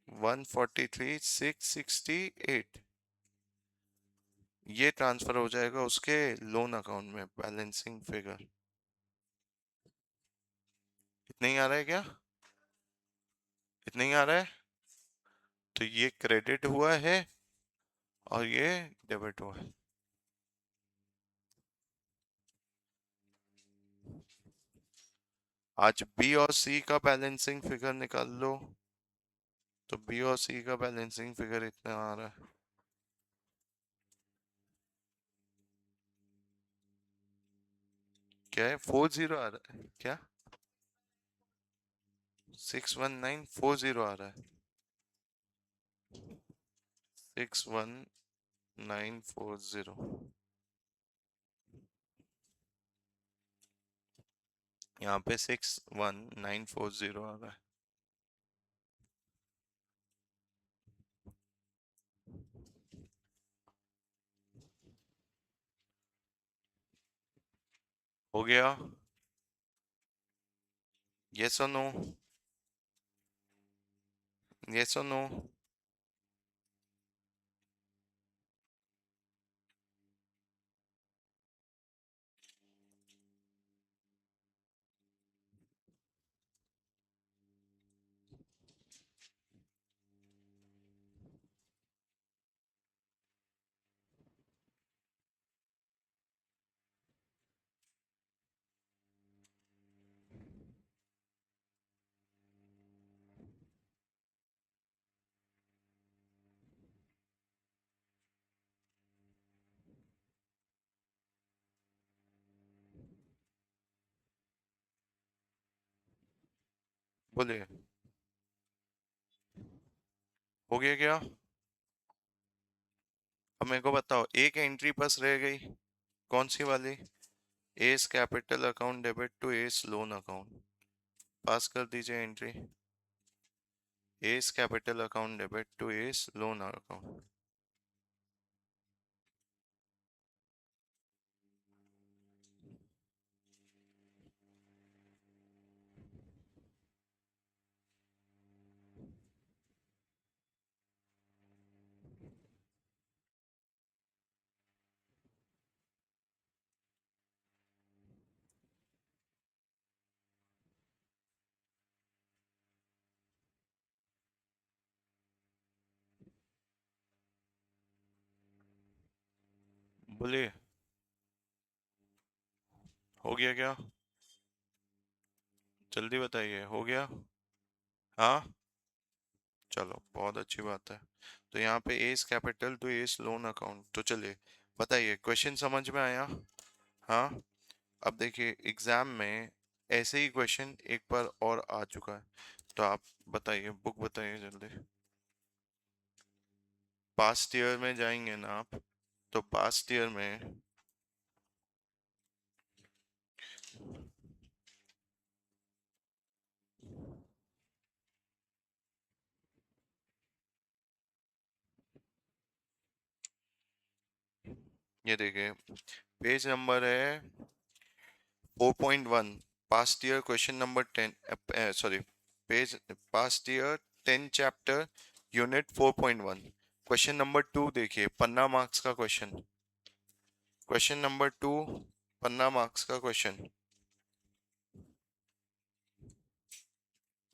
A: 143,668 ये ट्रांसफर हो जाएगा उसके लोन अकाउंट में। बैलेंसिंग फिगर इतना ही आ रहा है क्या, इतना ही आ रहा है। तो ये क्रेडिट हुआ है और ये डेबिट हुआ है। आज बी और सी का बैलेंसिंग फिगर निकाल लो। तो बी और सी का बैलेंसिंग फिगर इतना आ रहा है। क्या है, 40 आ रहा है क्या। 61940 आ रहा है। 61940। यहाँ पे 61940 आ रहा है। हो गया। यस और नो। यस और नो। बोलिए। हो गया क्या। अब मेरे को बताओ, एक एंट्री बस रह गई, कौन सी वाली। A's capital account debit to S loan account. Pass कर दीजिए entry. A's capital account debit to S loan account. बोलिए, हो गया क्या? जल्दी बताइए, हो गया? हाँ, चलो बहुत अच्छी बात है। तो यहाँ पे S capital to S loan account, तो चलिए बताइए, क्वेश्चन समझ में आया? हाँ। अब देखिए एग्जाम में ऐसे ही क्वेश्चन एक बार और आ चुका है, तो आप बताइए, बुक बताइए जल्दी। पास्ट ईयर में जाएंगे ना आप? तो पास्ट ईयर में ये देखिए, पेज नंबर है 4.1, past year question number 10, sorry, page, past year 10 chapter, unit 4.1, question number 2 देखिए, पन्ना मार्क्स का क्वेश्चन। क्वेश्चन नंबर 2, पन्ना मार्क्स का क्वेश्चन।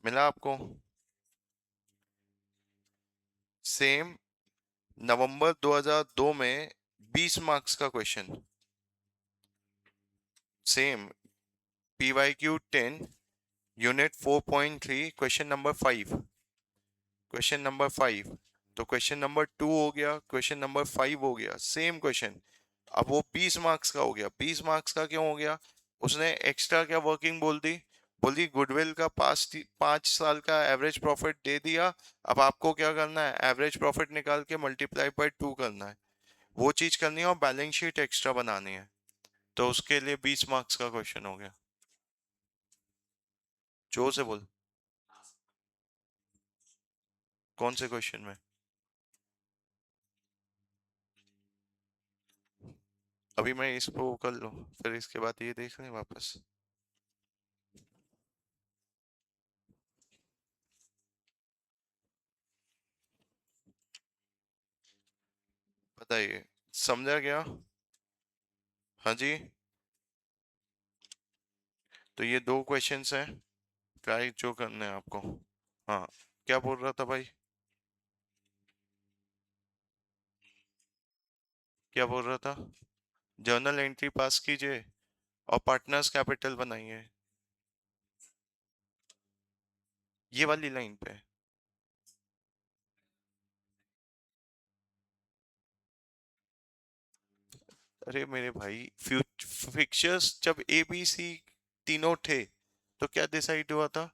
A: मिला आपको? सेम, नवंबर 2002 में 20 मार्क्स का question. Same, PYQ 10, unit 4.3, question number 5। Question number 5, तो क्वेश्चन नंबर 2 हो गया, क्वेश्चन नंबर 5 हो गया, सेम क्वेश्चन। अब वो 20 मार्क्स का हो गया। 20 मार्क्स का क्यों हो गया? उसने एक्स्ट्रा क्या वर्किंग बोल दी? बोल दी गुडविल का 5 साल का एवरेज प्रॉफिट दे दिया। अब आपको क्या करना है? एवरेज प्रॉफिट निकाल के मल्टीप्लाई बाय 2 करना है, वो चीज करनी है, और बैलेंस शीट एक्स्ट्रा बनानी है। तो उसके लिए 20 मार्क्स का क्वेश्चन हो गया। जोर से बोल। कौन से क्वेश्चन में? अभी मैं इसको कर लूं, फिर इसके बाद ये देख लें वापस। बताइए, समझा क्या? हाँ जी। तो ये दो क्वेश्चंस हैं, ट्राई जो करने हैं आपको। हाँ, क्या बोल रहा था भाई? क्या बोल रहा था? जर्नल एंट्री पास कीजिए और पार्टनर्स कैपिटल बनाइए, ये वाली लाइन पे। अरे मेरे भाई, फिक्चर्स जब ए बी सी तीनों थे, तो क्या डिसाइड हुआ था?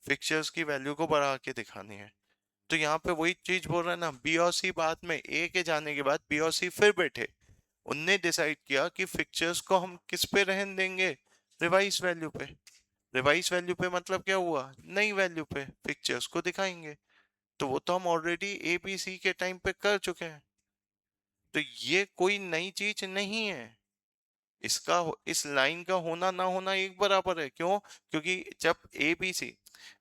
A: फिक्चर्स की वैल्यू को बढ़ा के दिखानी है। तो यहाँ पे वही चीज बोल रहा है ना, बी और सी बाद में, ए के जाने के बाद बी और सी फिर बैठे, उनने डिसाइड किया कि फिक्चर्स को हम किस पे रहन देंगे? रिवाइज वैल्यू पे। रिवाइज वैल्यू पे मतलब क्या हुआ? नई वैल्यू पे फिक्चर्स को दिखाएंगे। तो वो तो हम ऑलरेडी ए बी सी के टाइम पे कर चुके हैं, तो ये कोई नई चीज नहीं है। इस लाइन का होना ना होना एक बराबर है। क्यों? क्योंकि जब ए बी सी,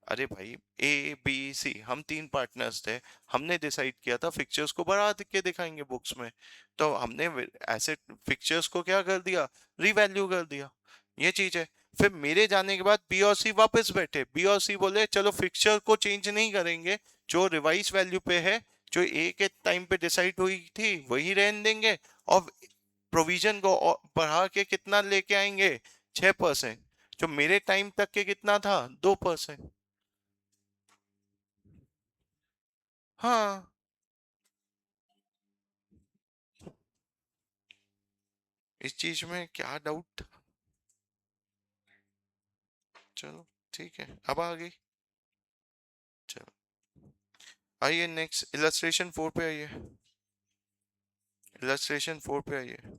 A: अरे भाई, ए बी सी हम तीन पार्टनर्स थे, हमने डिसाइड किया था फिक्चर्स को बढ़ा के दिखाएंगे बुक्स में, तो हमने ऐसे फिक्चर्स को क्या कर दिया? रीवैल्यू कर दिया। ये चीज है। फिर मेरे जाने के बाद बी और सी वापस बैठे, बी और सी बोले चलो फिक्चर को चेंज नहीं करेंगे, जो रिवाइज वैल्यू पे है, जो ए के टाइम पे डिसाइड हुई थी वही रहने देंगे, और प्रोविजन को बढ़ा के कितना लेके आएंगे? 6%। जो मेरे टाइम तक के कितना था? 2%। हाँ। इस चीज में क्या डाउट? चलो ठीक है, अब आ गई। चलो आइए, नेक्स्ट इलस्ट्रेशन 4 पे आइए। इलस्ट्रेशन 4 पे आइए।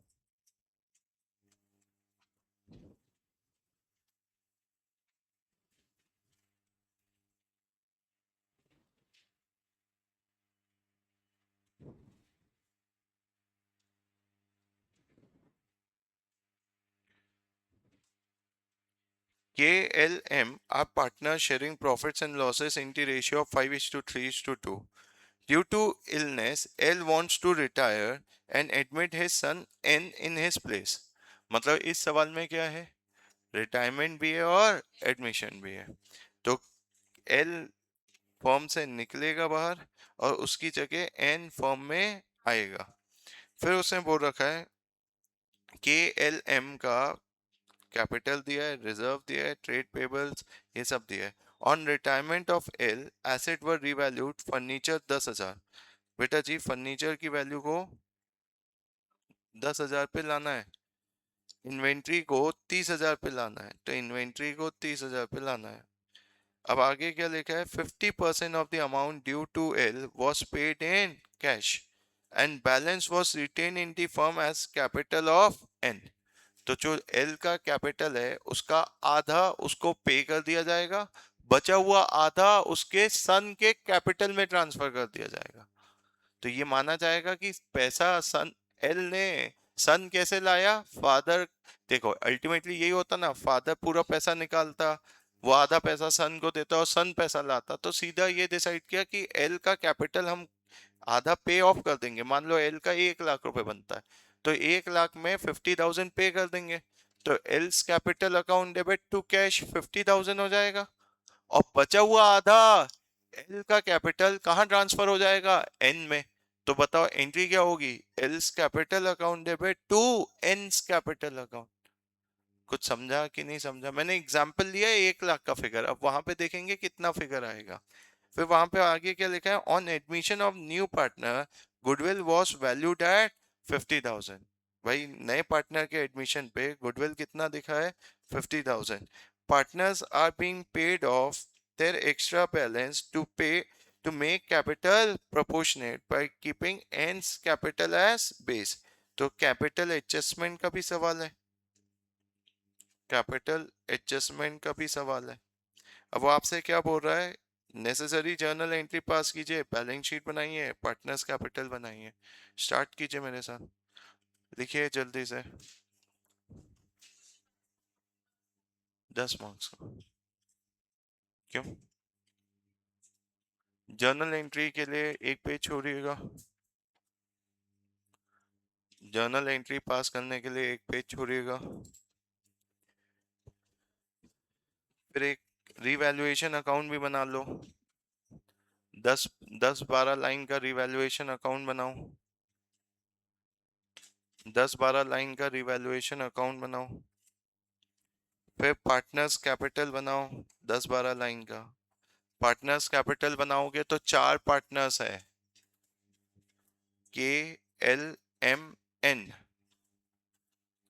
A: KLM are partners sharing profits and losses in the ratio of 5:3:2. Due to illness, L wants to retire and admit his son N in his place. मतलब इस सवाल में क्या है? रिटायरमेंट भी है और एडमिशन भी है। तो एल फॉर्म से निकलेगा बाहर, और उसकी जगह एन फॉर्म में आएगा। फिर उसने बोल रखा है के एल एम का कैपिटल दिया है, रिजर्व दिया है, ट्रेड पेबल्स ये सब दिया है। On retirement of L asset were revalued, furniture 10,000। बेटा जी फर्नीचर की वैल्यू को 10,000 पे लाना है, इन्वेंट्री को 30,000 पे लाना है, तो इन्वेंट्री को 30,000 पे लाना है। अब आगे क्या लिखा है, 50% of the amount due to L was paid in cash and balance was retained in the firm as capital of N. तो जो एल का कैपिटल है उसका आधा उसको पे कर दिया जाएगा, बचा हुआ आधा उसके सन के कैपिटल में ट्रांसफर कर दिया जाएगा। तो ये माना जाएगा कि पैसा सन एल ने सन कैसे लाया, फादर, देखो अल्टीमेटली यही होता ना, फादर पूरा पैसा निकालता, वो आधा पैसा सन को देता और सन पैसा लाता, तो सीधा ये डिसाइड किया कि एल का कैपिटल हम आधा पे ऑफ कर देंगे। मान लो एल का 1 लाख रुपए बनता है, तो 1 लाख में 50,000 पे कर देंगे, तो L's capital account debit to cash 50,000 हो जाएगा। और बचा हुआ आधा एल का कैपिटल कहाँ ट्रांसफर हो जाएगा, एन में। तो बताओ एंट्री क्या होगी, L's capital account debit to N's capital account. कुछ समझा कि नहीं समझा, मैंने एग्जांपल लिया है 1 लाख का फिगर, अब वहां पे देखेंगे कितना फिगर आएगा। फिर वहां पे आगे क्या लिखा है, on admission of new partner goodwill was valued at 50,000। भाई नए पार्टनर के एडमिशन पे गुडविल कितना दिखा है, 50,000। Partners are being paid off their extra balance to make capital proportionate by keeping ends capital as base। तो कैपिटल एडजस्टमेंट का भी सवाल है, कैपिटल एडजस्टमेंट का भी सवाल है। अब वो आपसे क्या बोल रहा है, नेसेसरी जर्नल एंट्री पास कीजिए, बैलेंस शीट बनाइए, पार्टनर्स कैपिटल बनाइए। स्टार्ट कीजिए मेरे साथ, लिखिए जल्दी से। 10 मार्क्स का, क्यों? जर्नल एंट्री के लिए एक पेज छोड़िएगा, जर्नल एंट्री पास करने के लिए एक पेज छोड़िएगा। फिर एक रिवैल्यूएशन अकाउंट भी बना लो, 10-12 लाइन का रिवैल्यूएशन अकाउंट बनाओ, 10-12 लाइन का रिवैल्यूएशन अकाउंट बनाओ। फिर पार्टनर्स कैपिटल बनाओ, 10-12 लाइन का। पार्टनर्स कैपिटल बनाओगे तो 4 पार्टनर्स है, के एल एम एन,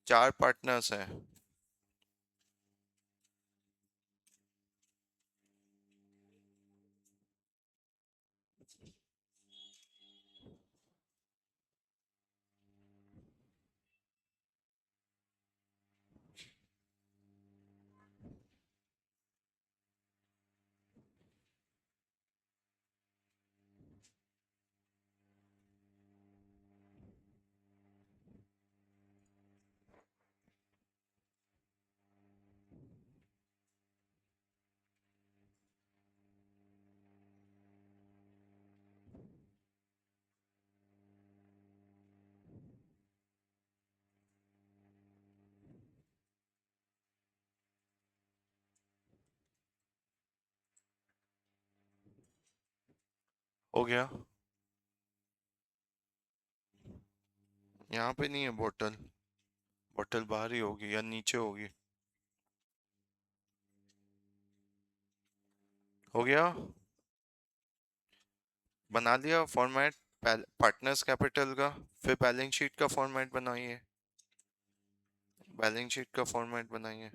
A: 4 पार्टनर्स है। हो गया, यहाँ पे नहीं है बोतल, बोतल बाहर ही होगी या नीचे होगी। हो गया, बना लिया फॉर्मेट पार्टनर्स कैपिटल का। फिर बैलेंस शीट का फॉर्मेट बनाइए, बैलेंस शीट का फॉर्मेट बनाइए।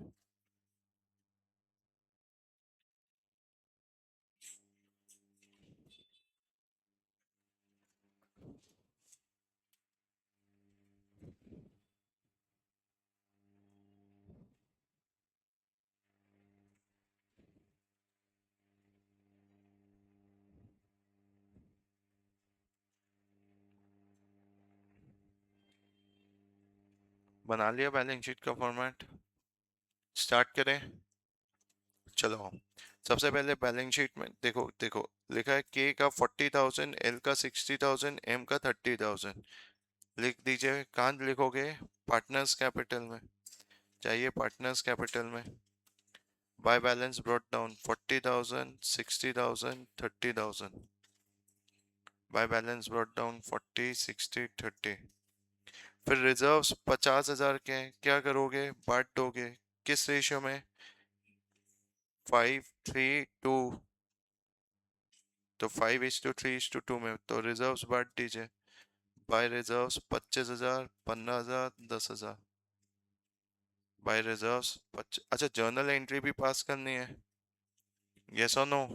A: बना लिया बैलेंस शीट का फॉर्मेट, स्टार्ट करें। चलो सबसे पहले बैलेंस शीट में देखो देखो, लिखा है के का 40,000, एल का 60,000, एम का 30,000। लिख दीजिए, कहाँ लिखोगे, पार्टनर्स कैपिटल में, चाहिए पार्टनर्स कैपिटल में। By balance brought down 40,000, 60,000, 30,000। By balance brought down 40, 60, 30। फिर रिजर्व्स 50,000 के हैं, क्या करोगे, बांट दोगे किस रेशियो में, 5:3:2, तो 5:3:2 में, तो रिजर्व्स बांट दीजिए बाय रिजर्व्स 25,000, 15,000, 10,000 बाय रिजर्व्स। अच्छा, जर्नल एंट्री भी पास करनी है, यस और नो?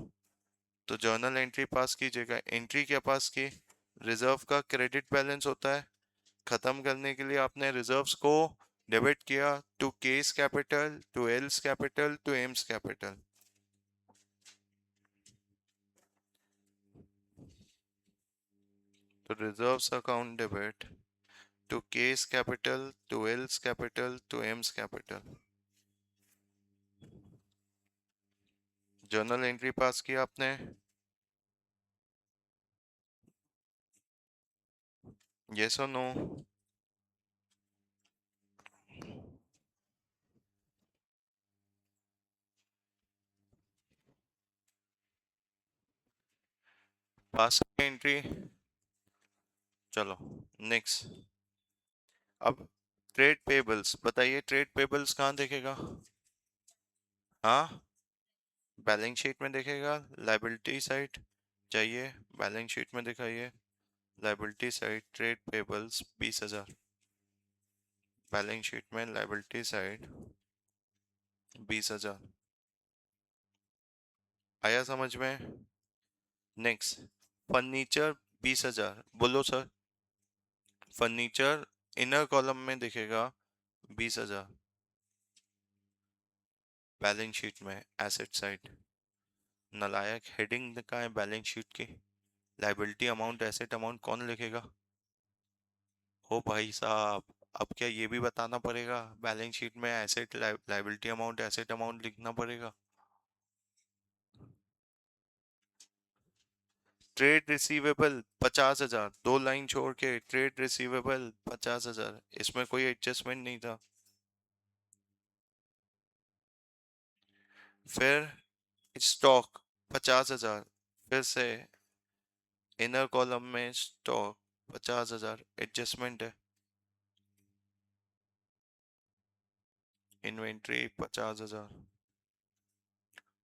A: तो जर्नल एंट्री पास कीजिएगा। एंट्री क्या पास की, रिजर्व का क्रेडिट बैलेंस होता है, खत्म करने के लिए आपने रिजर्व्स को डेबिट किया to K's capital, to L's capital, to M's capital. तो reserves account debit to K's capital, to L's capital, to M's capital. Journal entry pass की आपने, यस और नो? Pass entry. चलो नेक्स्ट। अब trade payables बताइए, trade payables कहाँ देखेगा? हाँ, बैलेंस शीट में देखेगा, लाइबिलिटी साइड चाहिए, बैलेंस शीट में दिखाइए, liability side trade payables 20,000, balance sheet में लाइबिलिटी साइड 20,000। आया समझ में? नेक्स्ट, फर्नीचर 20,000, बोलो सर। फर्नीचर इनर कॉलम में दिखेगा 20,000, बैलेंस शीट में एसेट साइड। नालायक, हेडिंग का है बैलेंस शीट की, लाइबिलिटी अमाउंट एसेट अमाउंट कौन लिखेगा? ओ भाई साहब, अब क्या ये भी बताना पड़ेगा बैलेंस शीट में asset liability amount asset amount लिखना पड़ेगा? ट्रेड रिसीवेबल 50,000, दो लाइन छोड़ के ट्रेड रिसीवेबल 50,000, इसमें कोई एडजस्टमेंट नहीं था। फिर स्टॉक 50,000, फिर से इनर कॉलम में स्टॉक 50,000, एडजस्टमेंट है। इन्वेंट्री 50,000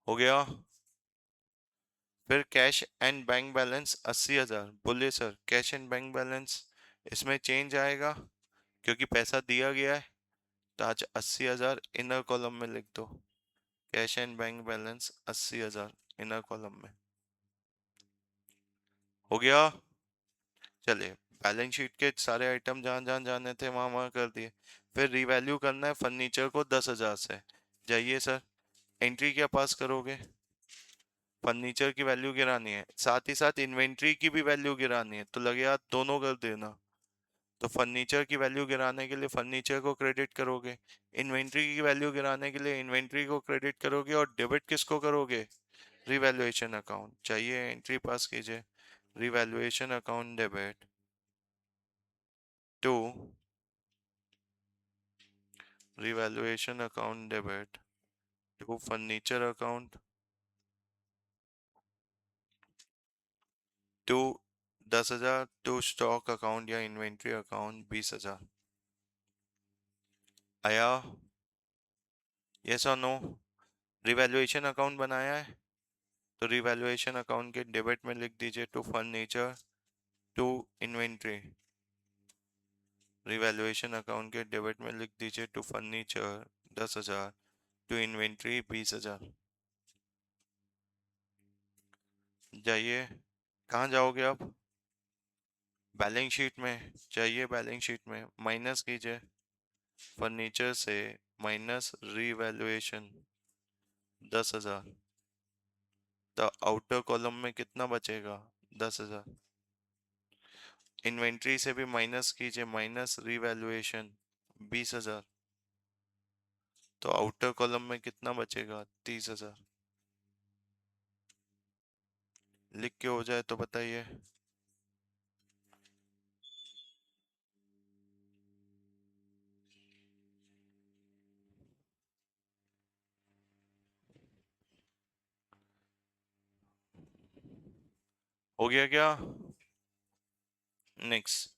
A: हो गया। फिर कैश एंड बैंक बैलेंस 80,000, बोलिए sir cash and bank balance इसमें चेंज आएगा क्योंकि पैसा दिया गया है, तो आज 80,000 इनर कॉलम में लिख दो, cash and bank balance 80,000 inner column में। हो गया। चलिए, बैलेंस शीट के सारे आइटम जहां जहां जाने थे वहां वहां कर दिए। फिर रिवैल्यू करना है फर्नीचर को 10,000 से, जाइए सर। एंट्री क्या पास करोगे, फर्नीचर की वैल्यू गिरानी है, साथ ही साथ इन्वेंट्री की भी वैल्यू गिरानी है, तो लगे हाथ दोनों कर देना। तो फर्नीचर की वैल्यू गिराने के लिए फर्नीचर को क्रेडिट करोगे, इन्वेंट्री की वैल्यू गिराने के लिए इन्वेंट्री को क्रेडिट करोगे, और डेबिट किसको करोगे, रिवैल्यूएशन अकाउंट। चाहिए, एंट्री पास कीजिए, revaluation account debit to, revaluation account debit to furniture account, to 10,000, to stock account या इन्वेंट्री अकाउंट 20,000। आया, यस और नो? रिवैल्यूएशन अकाउंट बनाया है, तो रिवैल्यूएशन अकाउंट के डेबिट में लिख दीजिए to furniture, to inventory. Revaluation account के डेबिट में लिख दीजिए टू फर्नीचर 10,000, टू इन्वेंट्री 20,000। जाइए, कहाँ जाओगे आप, बैलेंस शीट में चाहिए, बैलेंस शीट में माइनस कीजिए, फर्नीचर से माइनस रिवैल्यूएशन 10,000, तो आउटर कॉलम में कितना बचेगा, 10,000। इन्वेंट्री से भी माइनस कीजिए, माइनस रिवैल्यूएशन 20,000, तो आउटर कॉलम में कितना बचेगा, 30,000। लिख के हो जाए तो बताइए। हो गया क्या? Next,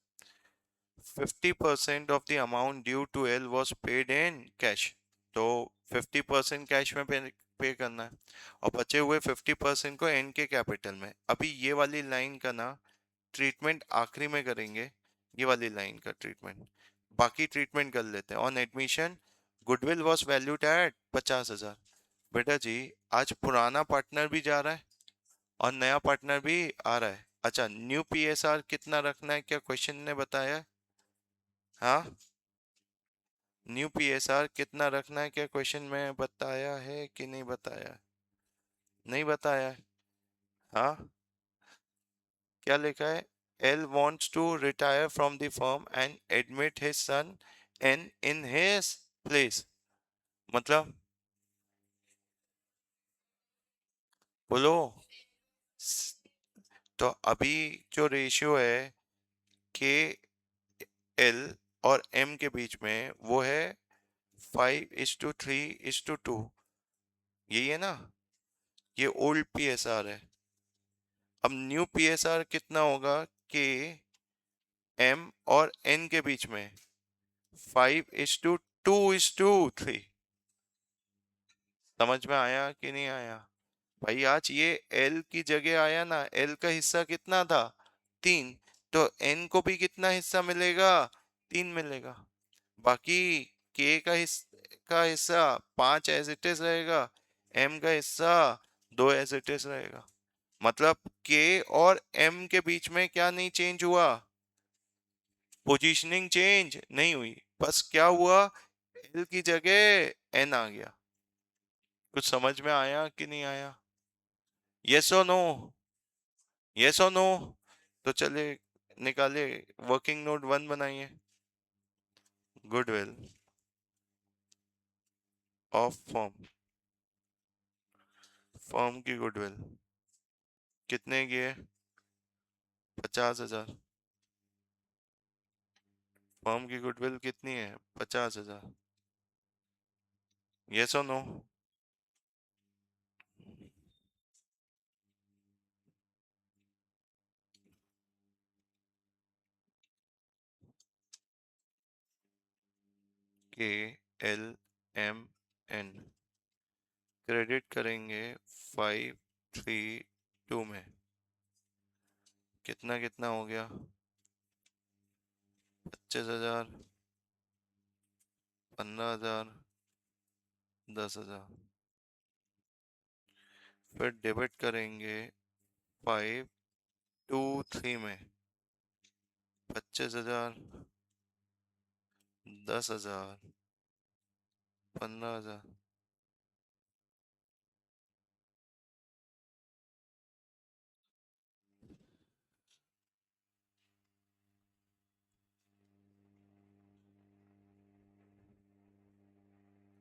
A: 50% of the amount due to L was paid in cash, तो 50% कैश में पे करना है और बचे हुए 50% को एन के कैपिटल में। अभी ये वाली लाइन का ना ट्रीटमेंट आखिरी में करेंगे, ये वाली लाइन का ट्रीटमेंट, बाकी ट्रीटमेंट कर लेते हैं। On admission goodwill was valued at 50,000। बेटा जी आज पुराना पार्टनर भी जा रहा है और नया पार्टनर भी आ रहा है। अच्छा न्यू पीएसआर कितना रखना है, क्या क्वेश्चन ने बताया है? हाँ न्यू पीएसआर कितना रखना है, क्या क्वेश्चन में बताया है कि नहीं बताया है? नहीं बताया है। हाँ क्या लिखा है? L wants to retire from the firm and admit his son N in his place। मतलब बोलो। तो अभी जो रेशियो है के एल और एम के बीच में वो है 5:3:2। यही है ना? ये ओल्ड पीएसआर है। अब न्यू पीएसआर कितना होगा? के एम और एन के बीच में 5:2:3। समझ में आया कि नहीं आया? भाई आज ये एल की जगह आया ना, एल का हिस्सा कितना था? 3। तो एन को भी कितना हिस्सा मिलेगा? 3 मिलेगा। बाकी के का हिस्सा 5 एज इट इज रहेगा, एम का हिस्सा 2 एज इट इज रहेगा। मतलब के और एम के बीच में क्या नहीं चेंज हुआ? पोजीशनिंग चेंज नहीं हुई, बस क्या हुआ? एल की जगह एन आ गया। कुछ समझ में आया कि नहीं आया? यस और नो? यस और नो? तो चले निकाले, वर्किंग नोट 1 बनाइए। गुडविल ऑफ फर्म, फर्म की गुडविल कितने की है? 50,000। फर्म की गुडविल कितनी है? 50,000। यस और नो? के एल एम एन क्रेडिट करेंगे 5:3:2 में। कितना कितना हो गया? 25,000, 15,000, 10,000। फिर डेबिट करेंगे 5:2:3 में 25,000, 10,000, 15,000।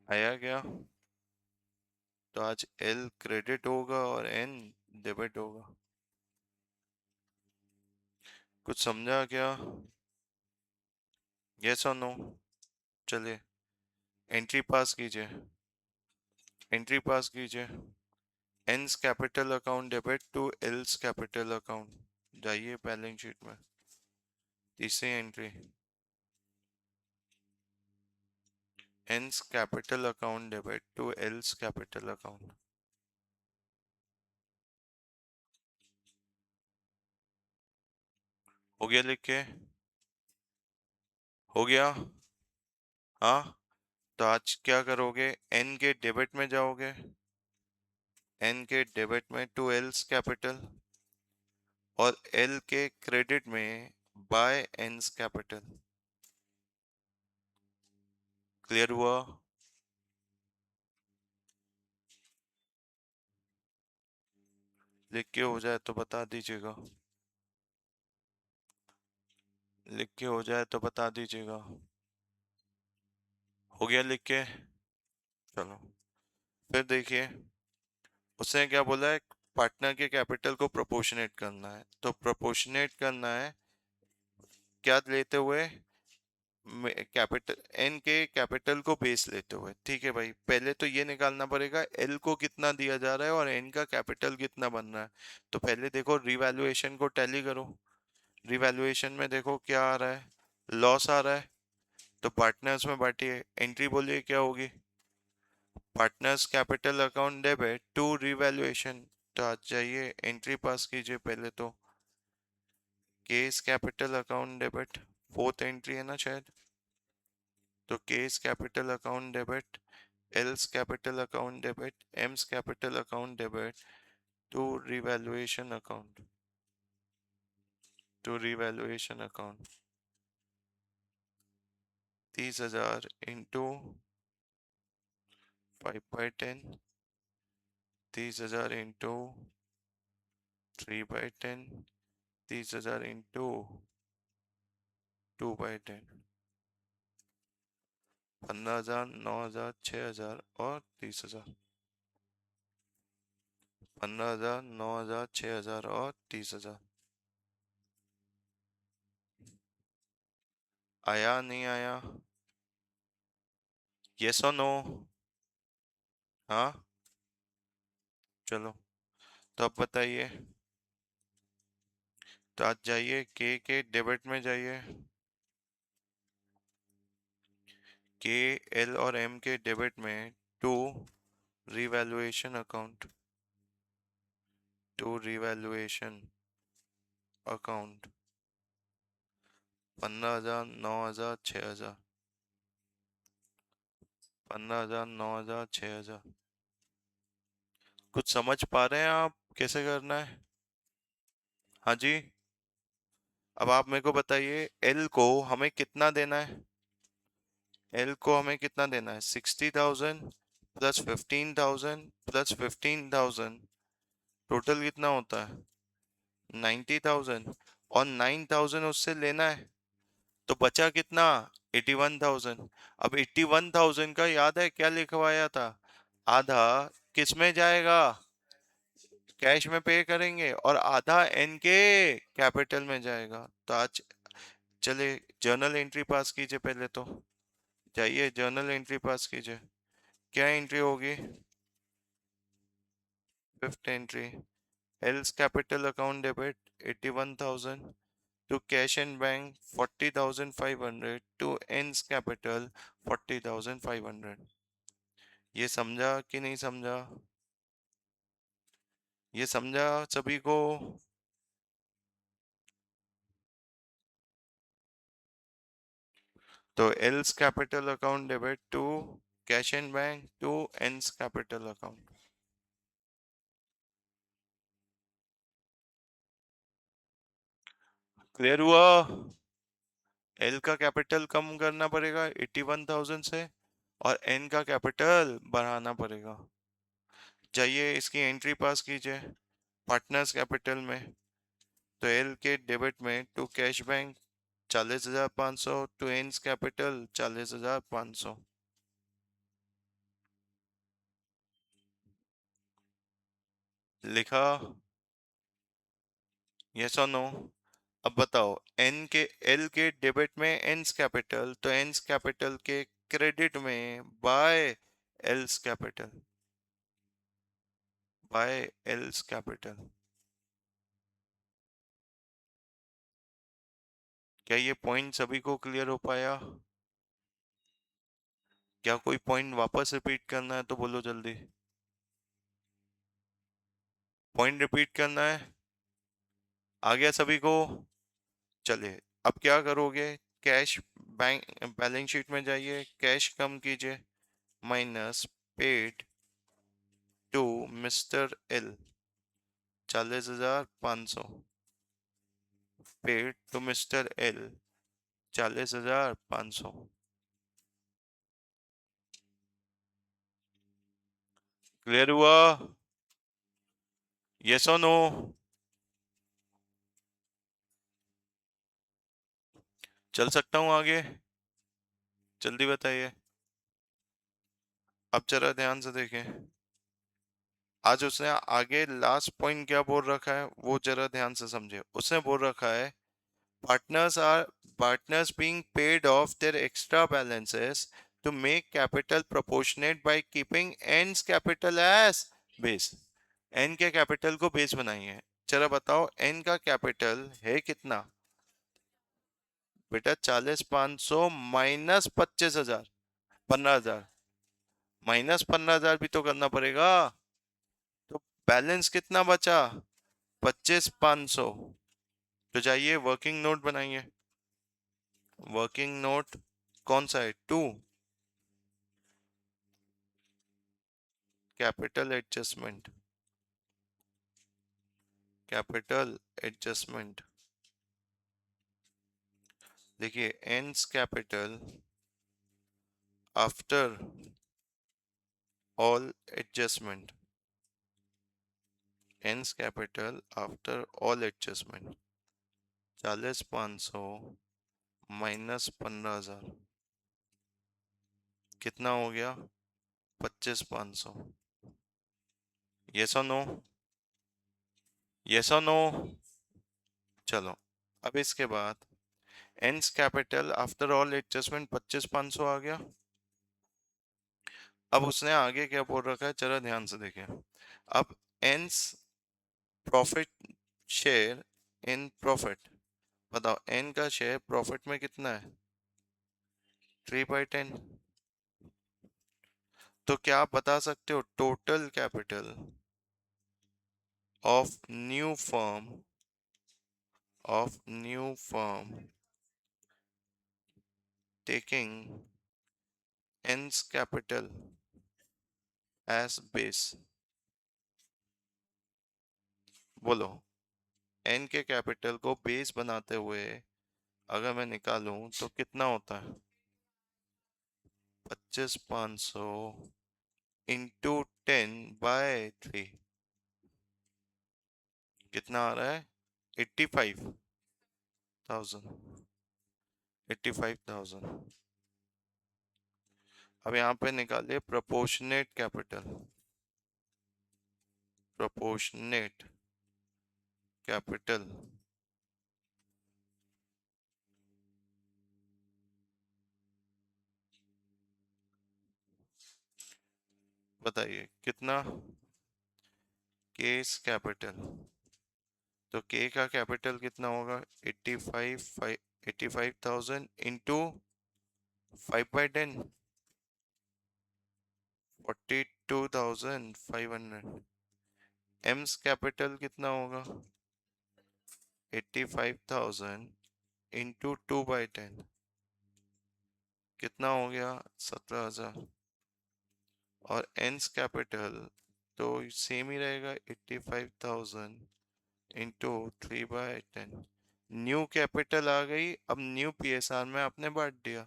A: आया क्या? तो आज एल क्रेडिट होगा और एन डेबिट होगा। कुछ समझा क्या? यस और नो? चलिए एंट्री पास कीजिए, एंट्री पास कीजिए। N's capital account debit to L's capital account. जाइए बैलेंस शीट में तीसरी entry, N's capital account debit to L's capital account. हो गया लिख के? हो गया? हाँ तो आज क्या करोगे? एन के डेबिट में जाओगे, एन के डेबिट में टू एल्स कैपिटल, और एल के क्रेडिट में बाय एन्स कैपिटल। क्लियर हुआ? लिख के हो जाए तो बता दीजिएगा, लिख के हो जाए तो बता दीजिएगा। हो गया लिख के? चलो फिर देखिए, उसने क्या बोला है? पार्टनर के कैपिटल को प्रोपोर्शनेट करना है, तो प्रोपोर्शनेट करना है क्या लेते हुए? कैपिटल एन के कैपिटल को बेस लेते हुए। ठीक है भाई, पहले तो ये निकालना पड़ेगा एल को कितना दिया जा रहा है और एन का कैपिटल कितना बन रहा है। तो पहले देखो रिवैल्यूएशन को टैली करो, रिवैल्यूएशन में देखो क्या आ रहा है। लॉस आ रहा है तो पार्टनर्स में बांटिए। एंट्री बोलिए क्या होगी? Partners capital account debit to revaluation. तो आज जाइए एंट्री पास कीजिए पहले तो। K's capital account debit, fourth entry है ना शायद, तो K's capital account debit, L's capital account debit, M's capital account debit to revaluation account, to revaluation account. 30,000 into 5/10, 30,000 into 3/10, 30,000 into 2/10, 15,000, 9,000, 6,000 और 30,000। 15,000, 9,000, 6,000 और 30,000। आया नहीं आया? यस और नो? हाँ, चलो तो अब बताइए। तो आज जाइए के डेबिट में जाइए, के, एल और एम के डेबिट में to revaluation account, to revaluation account. 15,000, 9,000, 6,000, 15,000, 9,000, 6,000। कुछ समझ पा रहे हैं आप कैसे करना है? हाँ जी। अब आप मेरे को बताइए एल को हमें कितना देना है? एल को हमें कितना देना है? 60,000 प्लस 15,000 प्लस 15,000, टोटल कितना होता है? 90,000। और 9,000 उससे लेना है तो बचा कितना? 81,000। अब 81,000 का याद है क्या लिखवाया था? आधा किस में जाएगा? कैश में पे करेंगे और आधा एन के कैपिटल में जाएगा। तो आज चले जर्नल एंट्री पास कीजिए पहले तो। जाइए जर्नल एंट्री पास कीजिए। क्या एंट्री होगी? Fifth entry, else capital account debit 81,000 to cash and bank 40,500 to ends capital 40,500। ये समझा कि नहीं समझा? ये समझा सभी को? तो L's capital account debit to cash and bank to N's capital account. Clear हुआ? एल का कैपिटल कम करना पड़ेगा 81,000 से और एन का कैपिटल बढ़ाना पड़ेगा। जाइए इसकी एंट्री पास कीजिए पार्टनर्स कैपिटल में। तो एल के डेबिट में to cash bank 40,500 to N's capital 40,500। लिखा? यस और नो? अब बताओ एन के एल के डेबिट में एंड्स कैपिटल, तो एंड्स कैपिटल के क्रेडिट में by L's capital, by L's capital. क्या ये पॉइंट सभी को क्लियर हो पाया? क्या कोई पॉइंट वापस रिपीट करना है तो बोलो जल्दी। पॉइंट रिपीट करना है? आ गया सभी को? चलिए अब क्या करोगे? कैश बैंक बैलेंस शीट में जाइए, कैश कम कीजिए, minus paid to mister L 40,500, paid to mister L 40,500। Clear हुआ? यस और नो? चल सकता हूँ आगे? जल्दी बताइए। अब जरा ध्यान से देखें। आज उसने आगे लास्ट पॉइंट क्या बोल रखा है वो जरा ध्यान से समझे। उसने बोल रखा है partners are partners being paid off their extra balances to make capital proportionate by keeping ends capital as base। n के कैपिटल को बेस बनाइए। चलो बताओ n का कैपिटल है कितना? बेटा 40,500 माइनस 25,000, 15,000, माइनस 15,000 भी तो करना पड़ेगा। तो बैलेंस कितना बचा? 25,500। तो जाइए वर्किंग नोट बनाइए। वर्किंग नोट कौन सा है? 2, कैपिटल एडजस्टमेंट, कैपिटल एडजस्टमेंट। देखिए ends capital after all adjustment, ends capital after all adjustment, 40,500 minus 15,000 कितना हो गया? 25,500। यस और नो? यस और नो? चलो अब इसके बाद ends capital after all adjustment 25,500 आ गया। अब उसने आगे क्या बोल रखा है जरा ध्यान से देखें। अब ends profit share in profit, बताओ एन का शेयर प्रॉफिट में कितना है? 3/10। तो क्या आप बता सकते हो total capital of new firm, of new firm taking N's capital as base? बोलो, एन के कैपिटल को बेस बनाते हुए अगर मैं निकालूं तो कितना होता है? 25,500 इंटू 10/3 कितना आ रहा है? 85,000, 85,000। अब यहाँ पे निकालिए प्रोपोर्शनेट कैपिटल, प्रोपोर्शनेट कैपिटल बताइए कितना? केस कैपिटल, तो के का कैपिटल कितना होगा? 85,000 इंटू 5/10, 42,500। एम्स कैपिटल कितना होगा? 85,000 इंटू 2/10 कितना हो गया? 17,000। और एंस कैपिटल तो सेम ही रहेगा, 85,000 इंटू 3/10। न्यू कैपिटल आ गई, अब न्यू पीएसआर में आपने बांट दिया।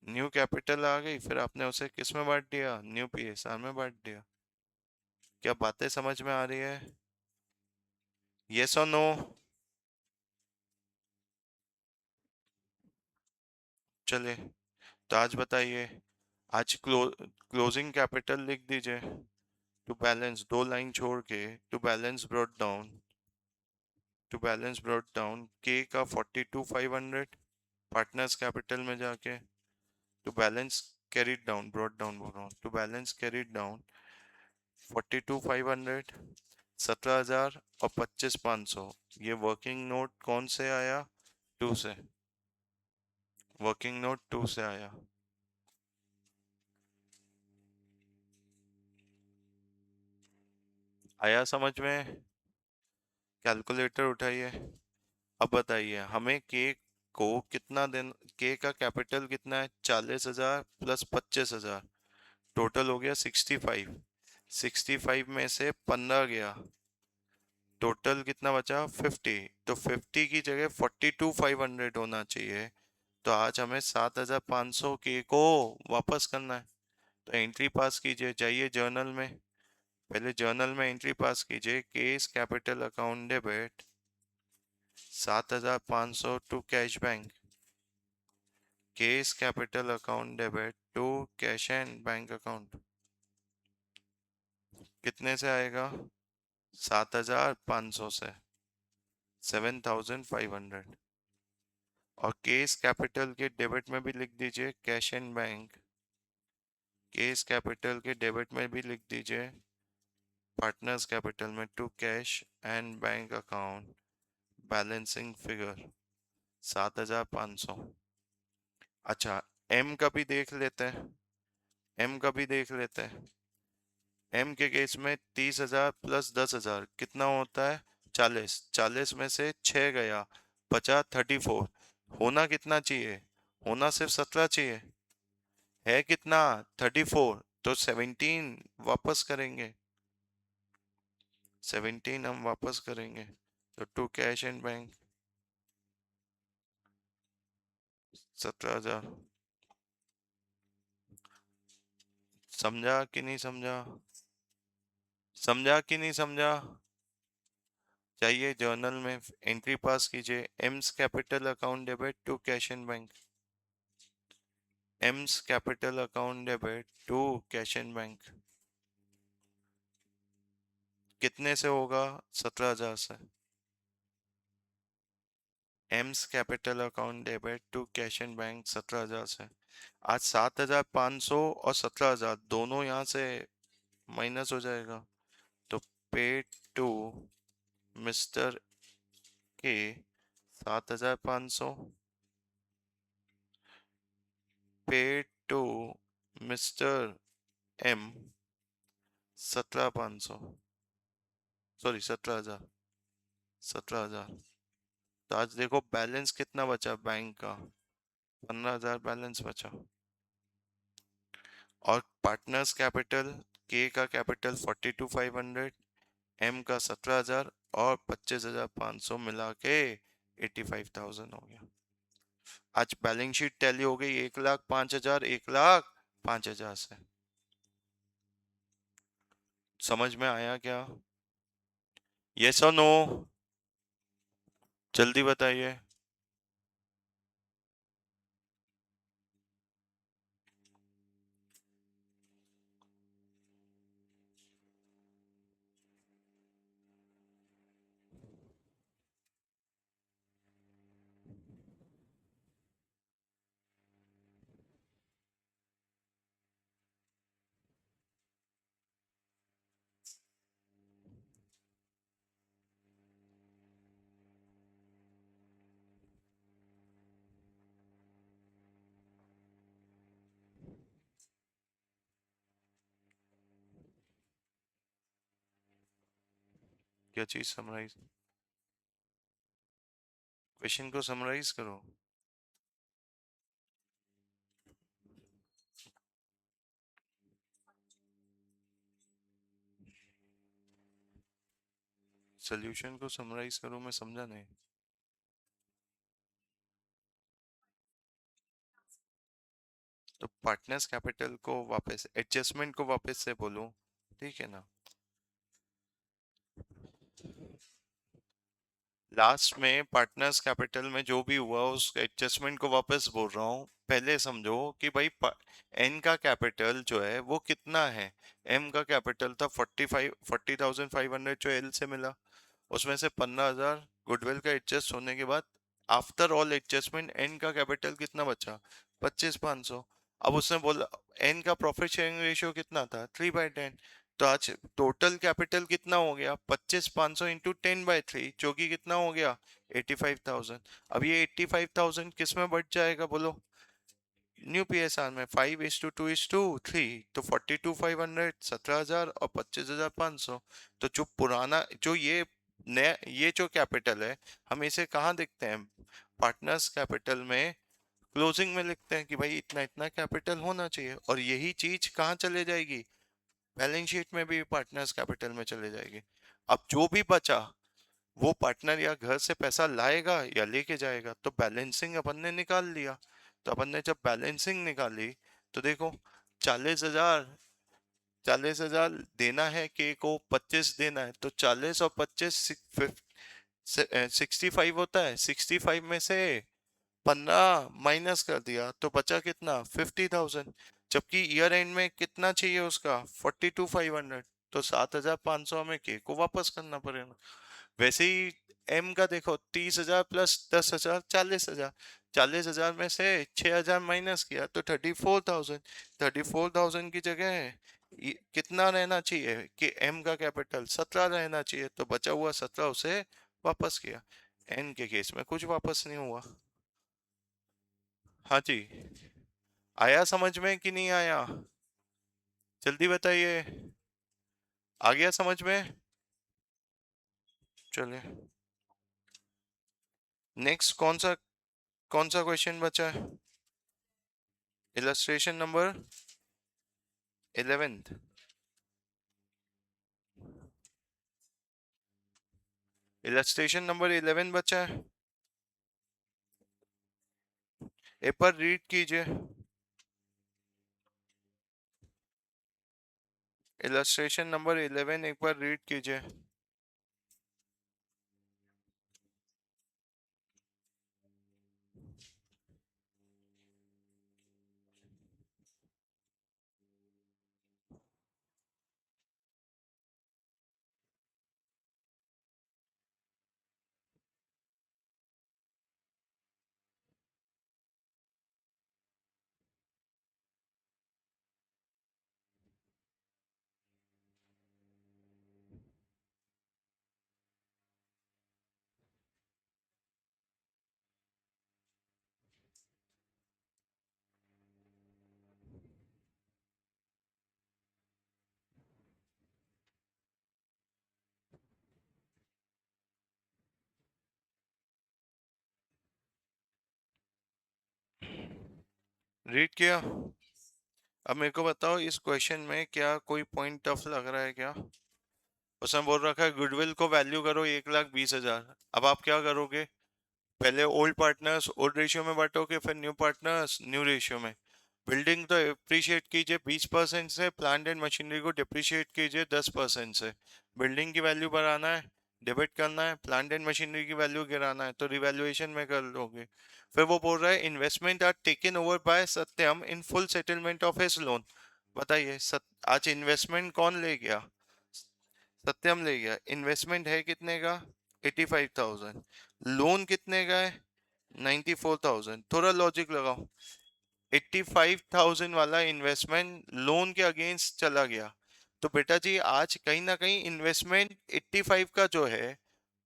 A: न्यू कैपिटल आ गई, फिर आपने उसे किस में बांट दिया? न्यू पीएसआर में बांट दिया। क्या बातें समझ में आ रही है? यस और नो? चलिए तो आज बताइए, आज क्लोजिंग कैपिटल लिख दीजिए। टू बैलेंस, दो लाइन छोड़ के, to balance brought down, to balance brought down के का 42,500 पार्टनर्स कैपिटल में जाके, to balance carried down, brought down बोल रहा हूँ, टू बैलेंस कैरिड डाउन 42,500, 17,000 और 25,500। ये वर्किंग नोट कौन से आया? 2 से, वर्किंग नोट 2 से आया। आया समझ में? कैलकुलेटर उठाइए। अब बताइए हमें के को कितना देना, के का कैपिटल कितना है? 40,000 प्लस 25,000, टोटल हो गया 65। 65 में से 15 गया, टोटल कितना बचा? 50। तो 50 की जगह 42,500 होना चाहिए। तो आज हमें 7,500 के को वापस करना है। तो एंट्री पास कीजिए, जाइए जर्नल में, पहले जर्नल में एंट्री पास कीजिए, K's capital account debit 7,500 to cash bank, K's capital account debit to cash and bank account. कितने से आएगा? 7,500 से, 7,500। और केस कैपिटल के डेबिट में भी लिख दीजिए cash and bank, K's capital के डेबिट में भी लिख दीजिए पार्टनर्स कैपिटल में to cash and bank account, balancing figure 7,500। अच्छा, एम का भी देख लेते हैं, एम का भी देख लेते हैं। एम के केस में 30,000 प्लस 10,000 कितना होता है? 40। 40 में से 6 गया, बचा 34। होना कितना चाहिए? होना सिर्फ 17 चाहिए। है कितना? 34। तो 17 वापस करेंगे, 17 हम वापस करेंगे। तो टू कैश एंड बैंक 17,000। समझा कि नहीं समझा? समझा कि नहीं समझा? चाहिए जर्नल में एंट्री पास कीजिए, M's capital account debit to cash and bank. M's capital account debit to cash and bank कितने से होगा? 17,000 से। M's capital account debit to cash and bank 17,000 से। आज 7,500 और 17,000 दोनों यहाँ से माइनस हो जाएगा। तो paid to mister K 7,500, paid to mister M 17,500, sorry 17,000, 17,000। तो आज देखो बैलेंस कितना बचा बैंक का? 15,000 बैलेंस बचा। और पार्टनर्स कैपिटल, के का कैपिटल 42,500, एम का 17,000 और 25,500 मिला के 85,000 हो गया। आज बैलेंस शीट टैली हो गई 1,05,000, 1,05,000 से। समझ में आया क्या? यस और नो? जल्दी बताइए। क्या चीज समराइज? क्वेश्चन को समराइज करो। सोल्यूशन को समराइज करो, मैं समझा नहीं। तो पार्टनर्स कैपिटल को वापस, एडजस्टमेंट को वापस से बोलो, ठीक है ना? लास्ट में पार्टनर्स कैपिटल में जो भी हुआ उस एडजस्टमेंट को वापस बोल रहा हूँ। पहले समझो कि भाई एन का कैपिटल जो है वो कितना है। एम का कैपिटल था 40,500 जो एल से मिला, उसमें से 15,000 गुडविल का एडजस्ट होने के बाद आफ्टर ऑल एडजस्टमेंट एन का कैपिटल कितना बचा? 25,500। अब उसने बोला एन का प्रॉफिट शेयरिंग रेशियो कितना था? 3/10। तो आज टोटल कैपिटल कितना हो गया? 25,500 इंटू 10/3 जो कि कितना हो गया? 85,000। अब ये 85,000 किस में बढ़ जाएगा बोलो? न्यू पीएसआर में 5:2:3। तो 42,500 17,000 और 25,500। तो जो पुराना जो ये नया ये जो कैपिटल है, हम इसे कहाँ देखते हैं? पार्टनर्स कैपिटल में क्लोजिंग में लिखते हैं कि भाई इतना इतना कैपिटल होना चाहिए, और यही चीज कहाँ चले जाएगी? बैलेंस शीट में भी पार्टनर्स कैपिटल में चले जाएगी। अब जो भी बचा वो पार्टनर या घर से पैसा लाएगा या लेके जाएगा। तो बैलेंसिंग अपन ने निकाल लिया। तो अपन ने जब बैलेंसिंग निकाली तो देखो 40,000, 40,000 देना है, के को 25 देना है, तो 40 और 25 65 होता है। 65 में से 15 माइनस कर दिया तो बचा कितना? 50,000। जबकि ईयर एंड में कितना चाहिए उसका? 42,500। तो 7,500 हमें के को वापस करना पड़ेगा। वैसे ही एम का देखो, 30,000 प्लस 10,000 40,000। 40,000 में से 6,000 माइनस किया तो 34,000। 34,000 की जगह कितना रहना चाहिए कि एम का कैपिटल 17 रहना चाहिए, तो बचा हुआ 17 उसे वापस किया। एन के केस में कुछ वापस नहीं हुआ। हाँ जी। आया समझ में कि नहीं आया? जल्दी बताइए। आ गया समझ में? चलिए, नेक्स्ट कौन सा क्वेश्चन बचा है? Illustration number 11th। Illustration number 11 बचा है। एक बार रीड कीजिए। इलस्ट्रेशन नंबर 11 एक बार रीड कीजिए। रीड किया? अब मेरे को बताओ, इस क्वेश्चन में क्या कोई पॉइंट टफ लग रहा है क्या? उसने बोल रखा है गुडविल को वैल्यू करो 1,20,000। अब आप क्या करोगे? पहले ओल्ड पार्टनर्स ओल्ड रेशियो में बांटोगे, फिर न्यू पार्टनर्स न्यू रेशियो में। बिल्डिंग तो डिप्रिशिएट कीजिए 20% से, प्लांट एंड मशीनरी को डिप्रिशिएट कीजिए 10% से। बिल्डिंग की वैल्यू बढ़ाना है, डेबिट करना है, प्लांट एंड मशीनरी की वैल्यू गिराना है, तो रिवैल्यूएशन में कर लोगे। फिर वो बोल रहा है investment are taken over by Satyam in full settlement of his loan. बताइए आज इन्वेस्टमेंट कौन ले गया? सत्यम ले गया। इन्वेस्टमेंट है कितने का? 85,000। लोन कितने का है? 94,000। थोड़ा लॉजिक लगाओ। 85,000 वाला इन्वेस्टमेंट लोन के अगेंस्ट चला गया, तो बेटा जी आज कहीं ना कहीं इन्वेस्टमेंट 85 का जो है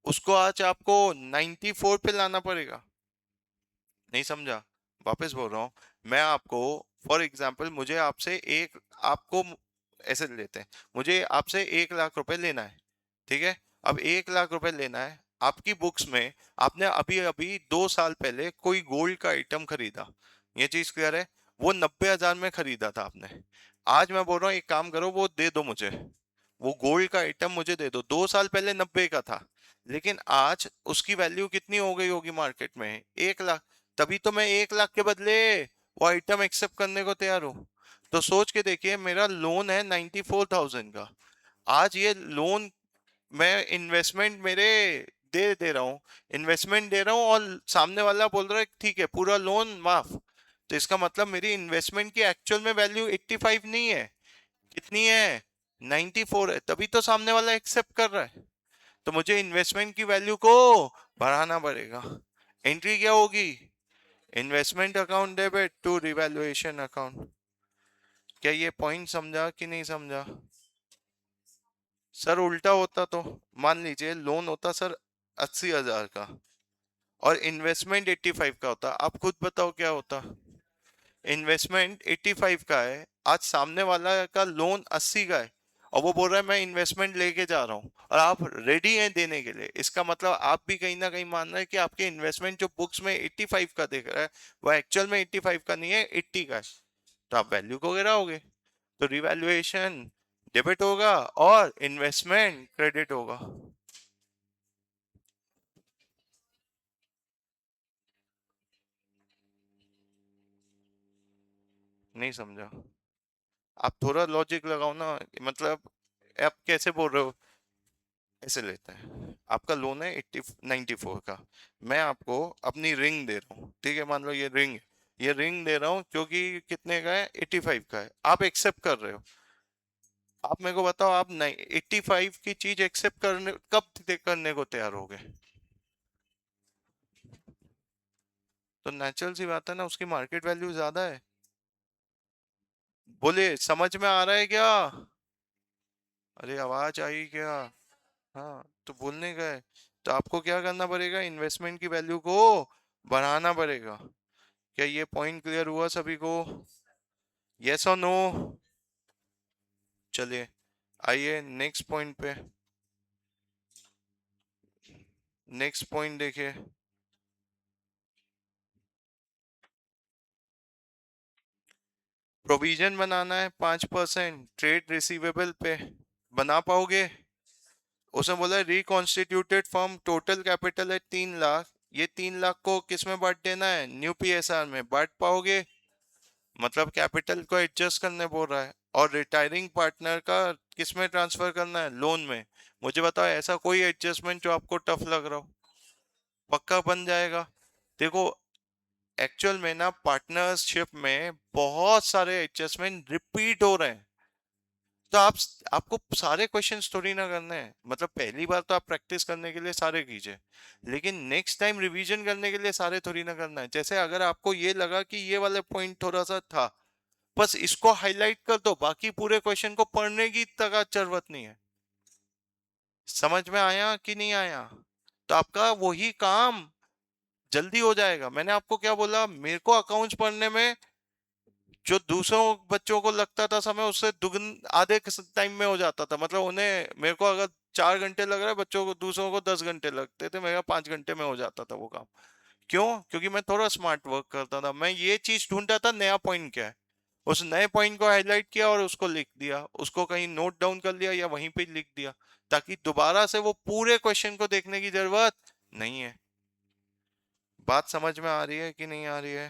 A: उसको आज आपको 94 पे लाना पड़ेगा। नहीं समझा? वापस बोल रहा हूँ। मैं आपको फॉर एग्जाम्पल, मुझे आपसे एक आपको ऐसे लेते हैं, मुझे आपसे 1 लाख रुपए लेना है। ठीक है? अब 1 लाख रुपए लेना है। आपकी बुक्स में आपने अभी अभी 2 साल पहले कोई गोल्ड का आइटम खरीदा, ये चीज क्लियर है? वो 90,000 में खरीदा था आपने। आज मैं बोल रहा हूँ एक काम करो, वो दे दो मुझे, वो गोल्ड का आइटम मुझे दे दो। 2 साल पहले 90 का था, लेकिन आज उसकी वैल्यू कितनी हो गई होगी मार्केट में? 1 लाख। तभी तो मैं 1 लाख के बदले वो आइटम एक्सेप्ट करने को तैयार हूँ। तो सोच के देखिए, मेरा लोन है 94,000 का। आज ये लोन मैं इन्वेस्टमेंट मेरे दे दे रहा हूँ, इन्वेस्टमेंट दे रहा हूँ, और सामने वाला बोल रहा है ठीक है पूरा लोन माफ। तो इसका मतलब मेरी इन्वेस्टमेंट की एक्चुअल में वैल्यू 85 नहीं है। कितनी है? 94 है, तभी तो सामने वाला एक्सेप्ट कर रहा है। तो मुझे इन्वेस्टमेंट की वैल्यू को बढ़ाना पड़ेगा। एंट्री क्या होगी? Investment account debit to revaluation account. क्या ये पॉइंट समझा कि नहीं समझा? सर उल्टा होता तो, मान लीजिए लोन होता सर 80,000 का और इन्वेस्टमेंट 85 का होता, आप खुद बताओ क्या होता? इन्वेस्टमेंट 85 का है, आज सामने वाला का लोन 80 का है, और वो बोल रहा है मैं इन्वेस्टमेंट लेके जा रहा हूँ, और आप रेडी हैं देने के लिए। इसका मतलब आप भी कहीं ना कहीं मान रहे हैं कि आपके इन्वेस्टमेंट जो बुक्स में 85 का दिख रहा है वो एक्चुअल में 85 का नहीं है, 80 का है। तो आप वैल्यू को गिराओगे, तो रिवैल्यूएशन डेबिट होगा और इन्वेस्टमेंट क्रेडिट होगा। नहीं समझा? आप थोड़ा लॉजिक लगाओ ना, मतलब आप कैसे बोल रहे हो? ऐसे लेते हैं, आपका लोन है 94 का, मैं आपको अपनी रिंग दे रहा हूँ, ठीक है? मान लो ये रिंग, ये रिंग दे रहा हूँ क्योंकि कितने का है? 85 का है, आप एक्सेप्ट कर रहे हो। आप मेरे को बताओ, आप नहीं 85 की चीज एक्सेप्ट करने कब करने को तैयार हो गए? तो नेचुरल सी बात है ना, उसकी मार्केट वैल्यू ज्यादा है। बोले समझ में आ रहा है क्या? अरे आवाज आई क्या? हाँ तो बोलने का है। तो आपको क्या क्या करना पड़ेगा, इन्वेस्टमेंट की वैल्यू को बढ़ाना पड़ेगा। क्या ये पॉइंट क्लियर हुआ सभी को? यस और नो? चलिए आइए नेक्स्ट पॉइंट पे। नेक्स्ट पॉइंट देखिए, प्रोविजन बनाना है 5% ट्रेड रिसीवेबल पे। बना पाओगे? उसने बोला रिकॉन्स्टिट्यूटेड फर्म टोटल कैपिटल है 3 लाख, ये 3 लाख को किस में बांट देना है, न्यू पीएसआर में। बांट पाओगे? मतलब कैपिटल को एडजस्ट करने बोल रहा है। और रिटायरिंग पार्टनर का किस में ट्रांसफर करना है, लोन में। मुझे बताओ ऐसा कोई एडजस्टमेंट जो आपको टफ लग रहा हो? पक्का बन जाएगा। देखो एक्चुअल में ना पार्टनरशिप में बहुत सारे एडजस्टमेंट रिपीट हो रहे हैं। तो आपको सारे क्वेश्चंस थोड़ी ना करने हैं, मतलब पहली बार तो आप प्रैक्टिस करने के लिए सारे कीजिए, लेकिन नेक्स्ट टाइम रिवीजन करने के लिए सारे थोड़ी ना करना है। जैसे अगर आपको ये लगा कि ये वाला पॉइंट थोड़ा सा था, बस इसको हाईलाइट कर दो, बाकी पूरे क्वेश्चन को पढ़ने की तक जरूरत नहीं है। समझ में आया कि नहीं आया? तो आपका वही काम जल्दी हो जाएगा। मैंने आपको क्या बोला, मेरे को अकाउंट्स पढ़ने में जो दूसरों बच्चों को लगता था समय, उससे दुगन आधे टाइम में हो जाता था। मतलब उन्हें, मेरे को अगर 4 घंटे लग रहा है, बच्चों को दूसरों को 10 घंटे लगते थे, मेरा 5 घंटे में हो जाता था वो काम। क्यों? क्योंकि मैं थोड़ा स्मार्ट वर्क करता था। मैं ये चीज ढूंढता था नया पॉइंट क्या है, उस नए पॉइंट को हाईलाइट किया और उसको लिख दिया, उसको कहीं नोट डाउन कर लिया या वहीं पे लिख दिया, ताकि दोबारा से वो पूरे क्वेश्चन को देखने की जरूरत नहीं है। बात समझ में आ रही है कि नहीं आ रही है?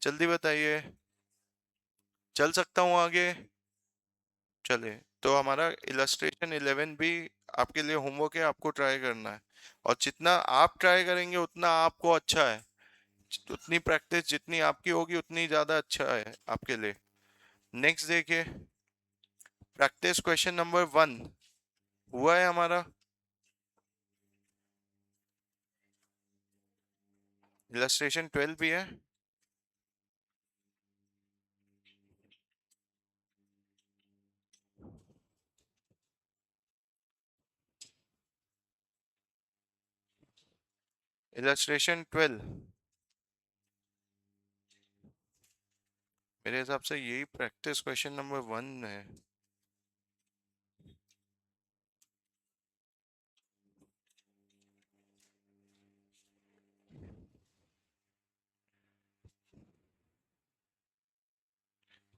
A: जल्दी बताइए। चल सकता हूँ आगे? चले। तो हमारा इलस्ट्रेशन 11 भी आपके लिए होमवर्क है, आपको ट्राई करना है। और जितना आप ट्राई करेंगे उतना आपको अच्छा है, उतनी प्रैक्टिस जितनी आपकी होगी उतनी ज्यादा अच्छा है आपके लिए। नेक्स्ट देखिए, प्रैक्टिस क्वेश्चन नंबर 1 हुआ है हमारा। इलस्ट्रेशन 12 भी है। इलस्ट्रेशन 12 मेरे हिसाब से यही प्रैक्टिस क्वेश्चन नंबर 1 है।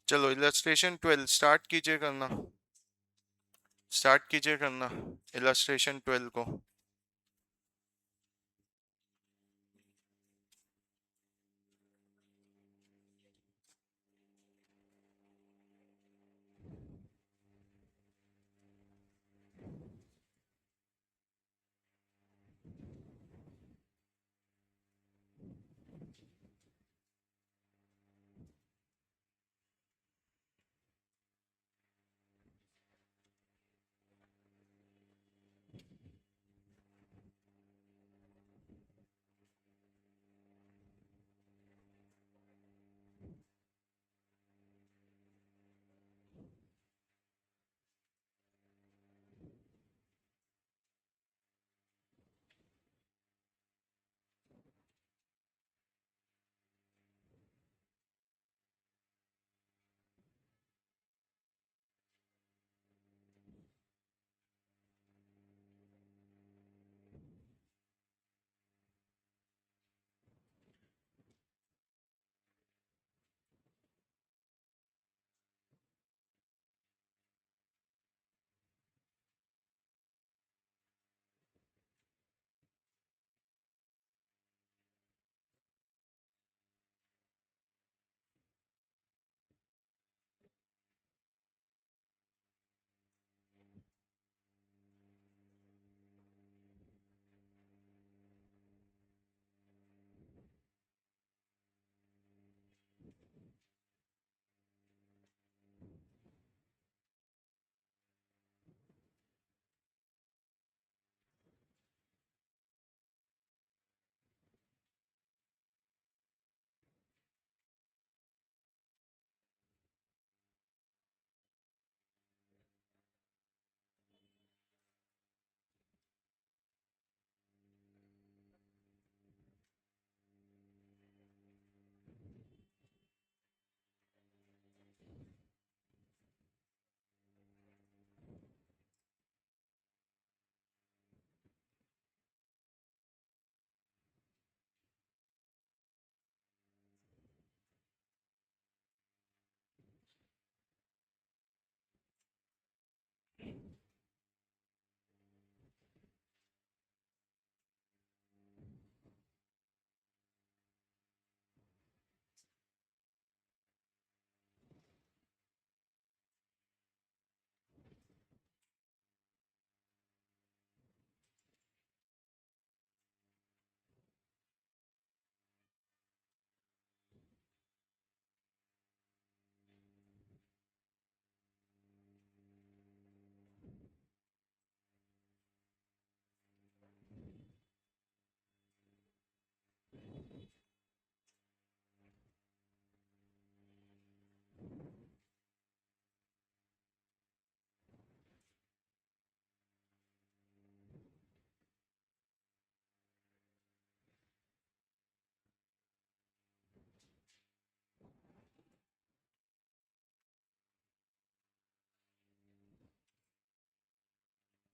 A: चलो इलस्ट्रेशन 12 स्टार्ट कीजिए करना। स्टार्ट कीजिए करना इलस्ट्रेशन 12 को।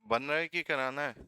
A: बन रहा है कि कराना है?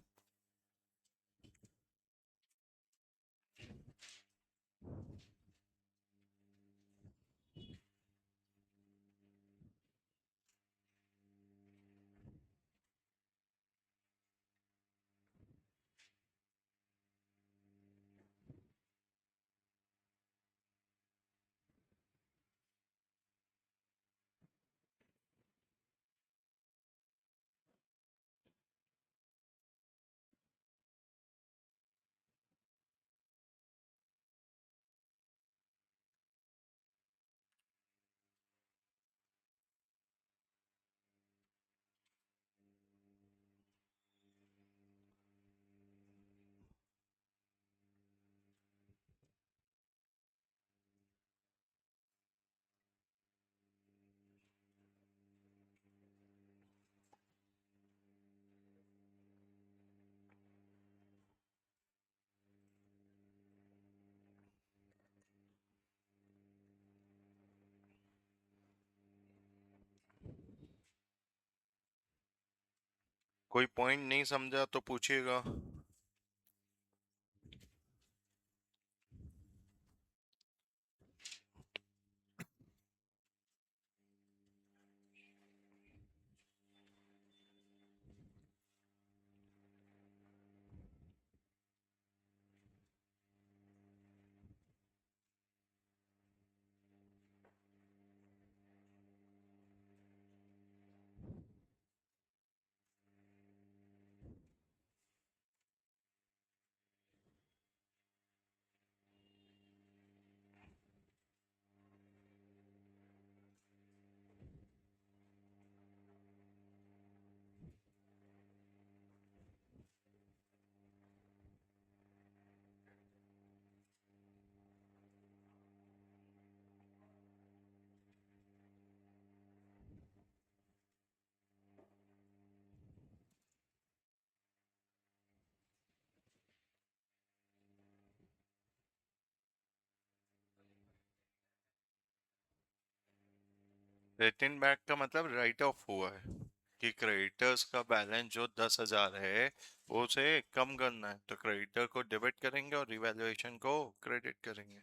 A: कोई पॉइंट नहीं समझा तो पूछिएगा। रिटर्न बैक का मतलब राइट ऑफ हुआ है कि क्रेडिटर्स का बैलेंस जो 10,000 है वो उसे कम करना है, तो क्रेडिटर को डेबिट करेंगे और रिवैल्यूएशन को क्रेडिट करेंगे।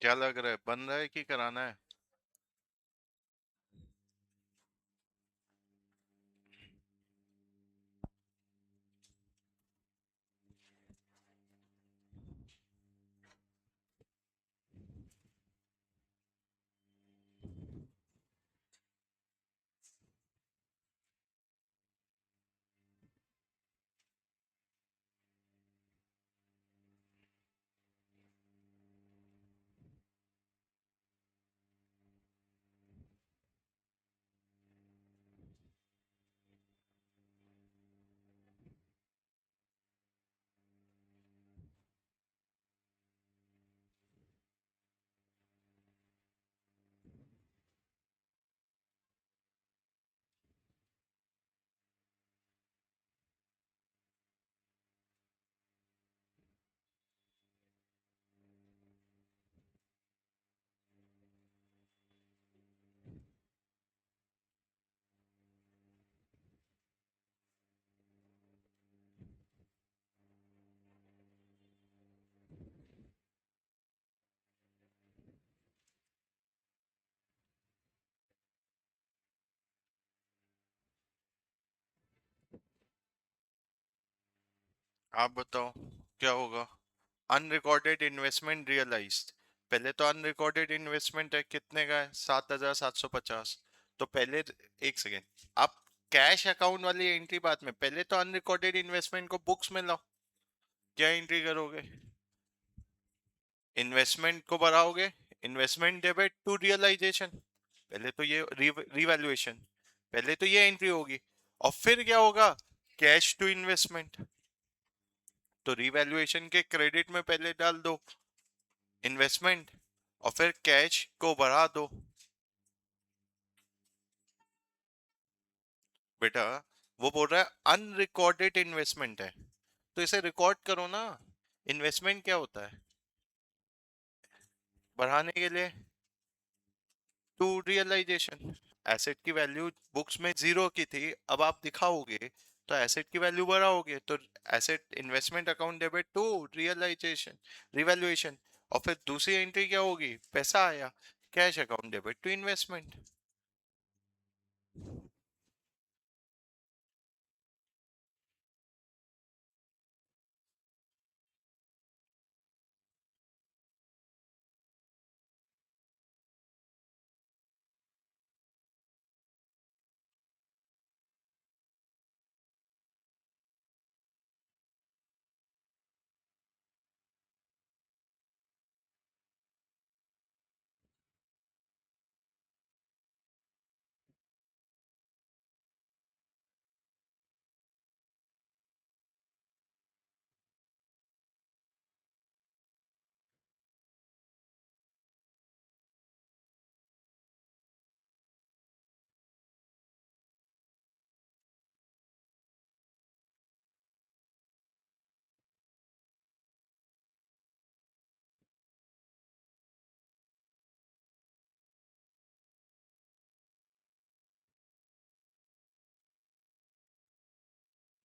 A: क्या लग रहा है, बन रहा है कि कराना है? आप बताओ क्या होगा। Unrecorded investment realised. पहले तो अनरिकॉर्डेड इन्वेस्टमेंट है, कितने का है? 7,750। तो पहले, एक सेकेंड, आप कैश अकाउंट वाली एंट्री बाद में, पहले तो अनरिकॉर्डेड इन्वेस्टमेंट को बुक्स में लाओ। क्या एंट्री करोगे? इन्वेस्टमेंट को बढ़ाओगे। Investment debit to realisation. पहले तो ये रिवैल्यूएशन, पहले तो ये एंट्री होगी। और फिर क्या होगा? Cash to investment. तो रिवैल्यूएशन के क्रेडिट में पहले डाल दो इन्वेस्टमेंट, और फिर कैश को बढ़ा दो। बेटा, वो बोल रहा है अनरिकॉर्डेड इन्वेस्टमेंट है, तो इसे रिकॉर्ड करो ना। इन्वेस्टमेंट क्या होता है? बढ़ाने के लिए, टू रियलाइजेशन। एसेट की वैल्यू बुक्स में जीरो की थी, अब आप दिखाओगे तो एसेट की वैल्यू बढ़ाओगे, तो asset investment account debit to realisation, revaluation. और फिर दूसरी एंट्री क्या होगी? पैसा आया, cash account debit to investment.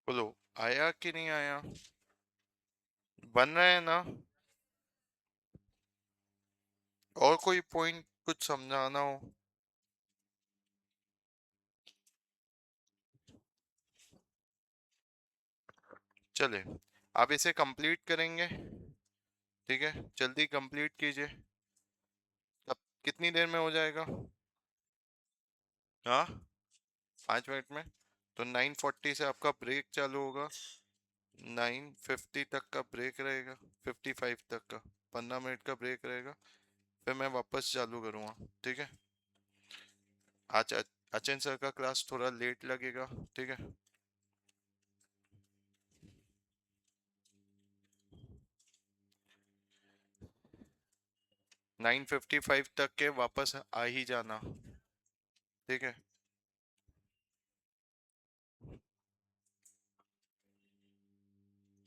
A: बोलो, आया कि नहीं आया? बन रहा है ना? और कोई पॉइंट कुछ समझाना हो? चले, आप इसे कंप्लीट करेंगे? ठीक है, जल्दी कंप्लीट कीजिए। अब कितनी देर में हो जाएगा? हाँ, 5 मिनट में। तो 9:40 से आपका ब्रेक चालू होगा, 9:50 तक का ब्रेक रहेगा, 55 तक का, 15 मिनट का ब्रेक रहेगा। फिर मैं वापस चालू करूँगा, ठीक है। आज अचन सर का क्लास थोड़ा लेट लगेगा, ठीक है। 9:55 तक के वापस आ ही जाना, ठीक है।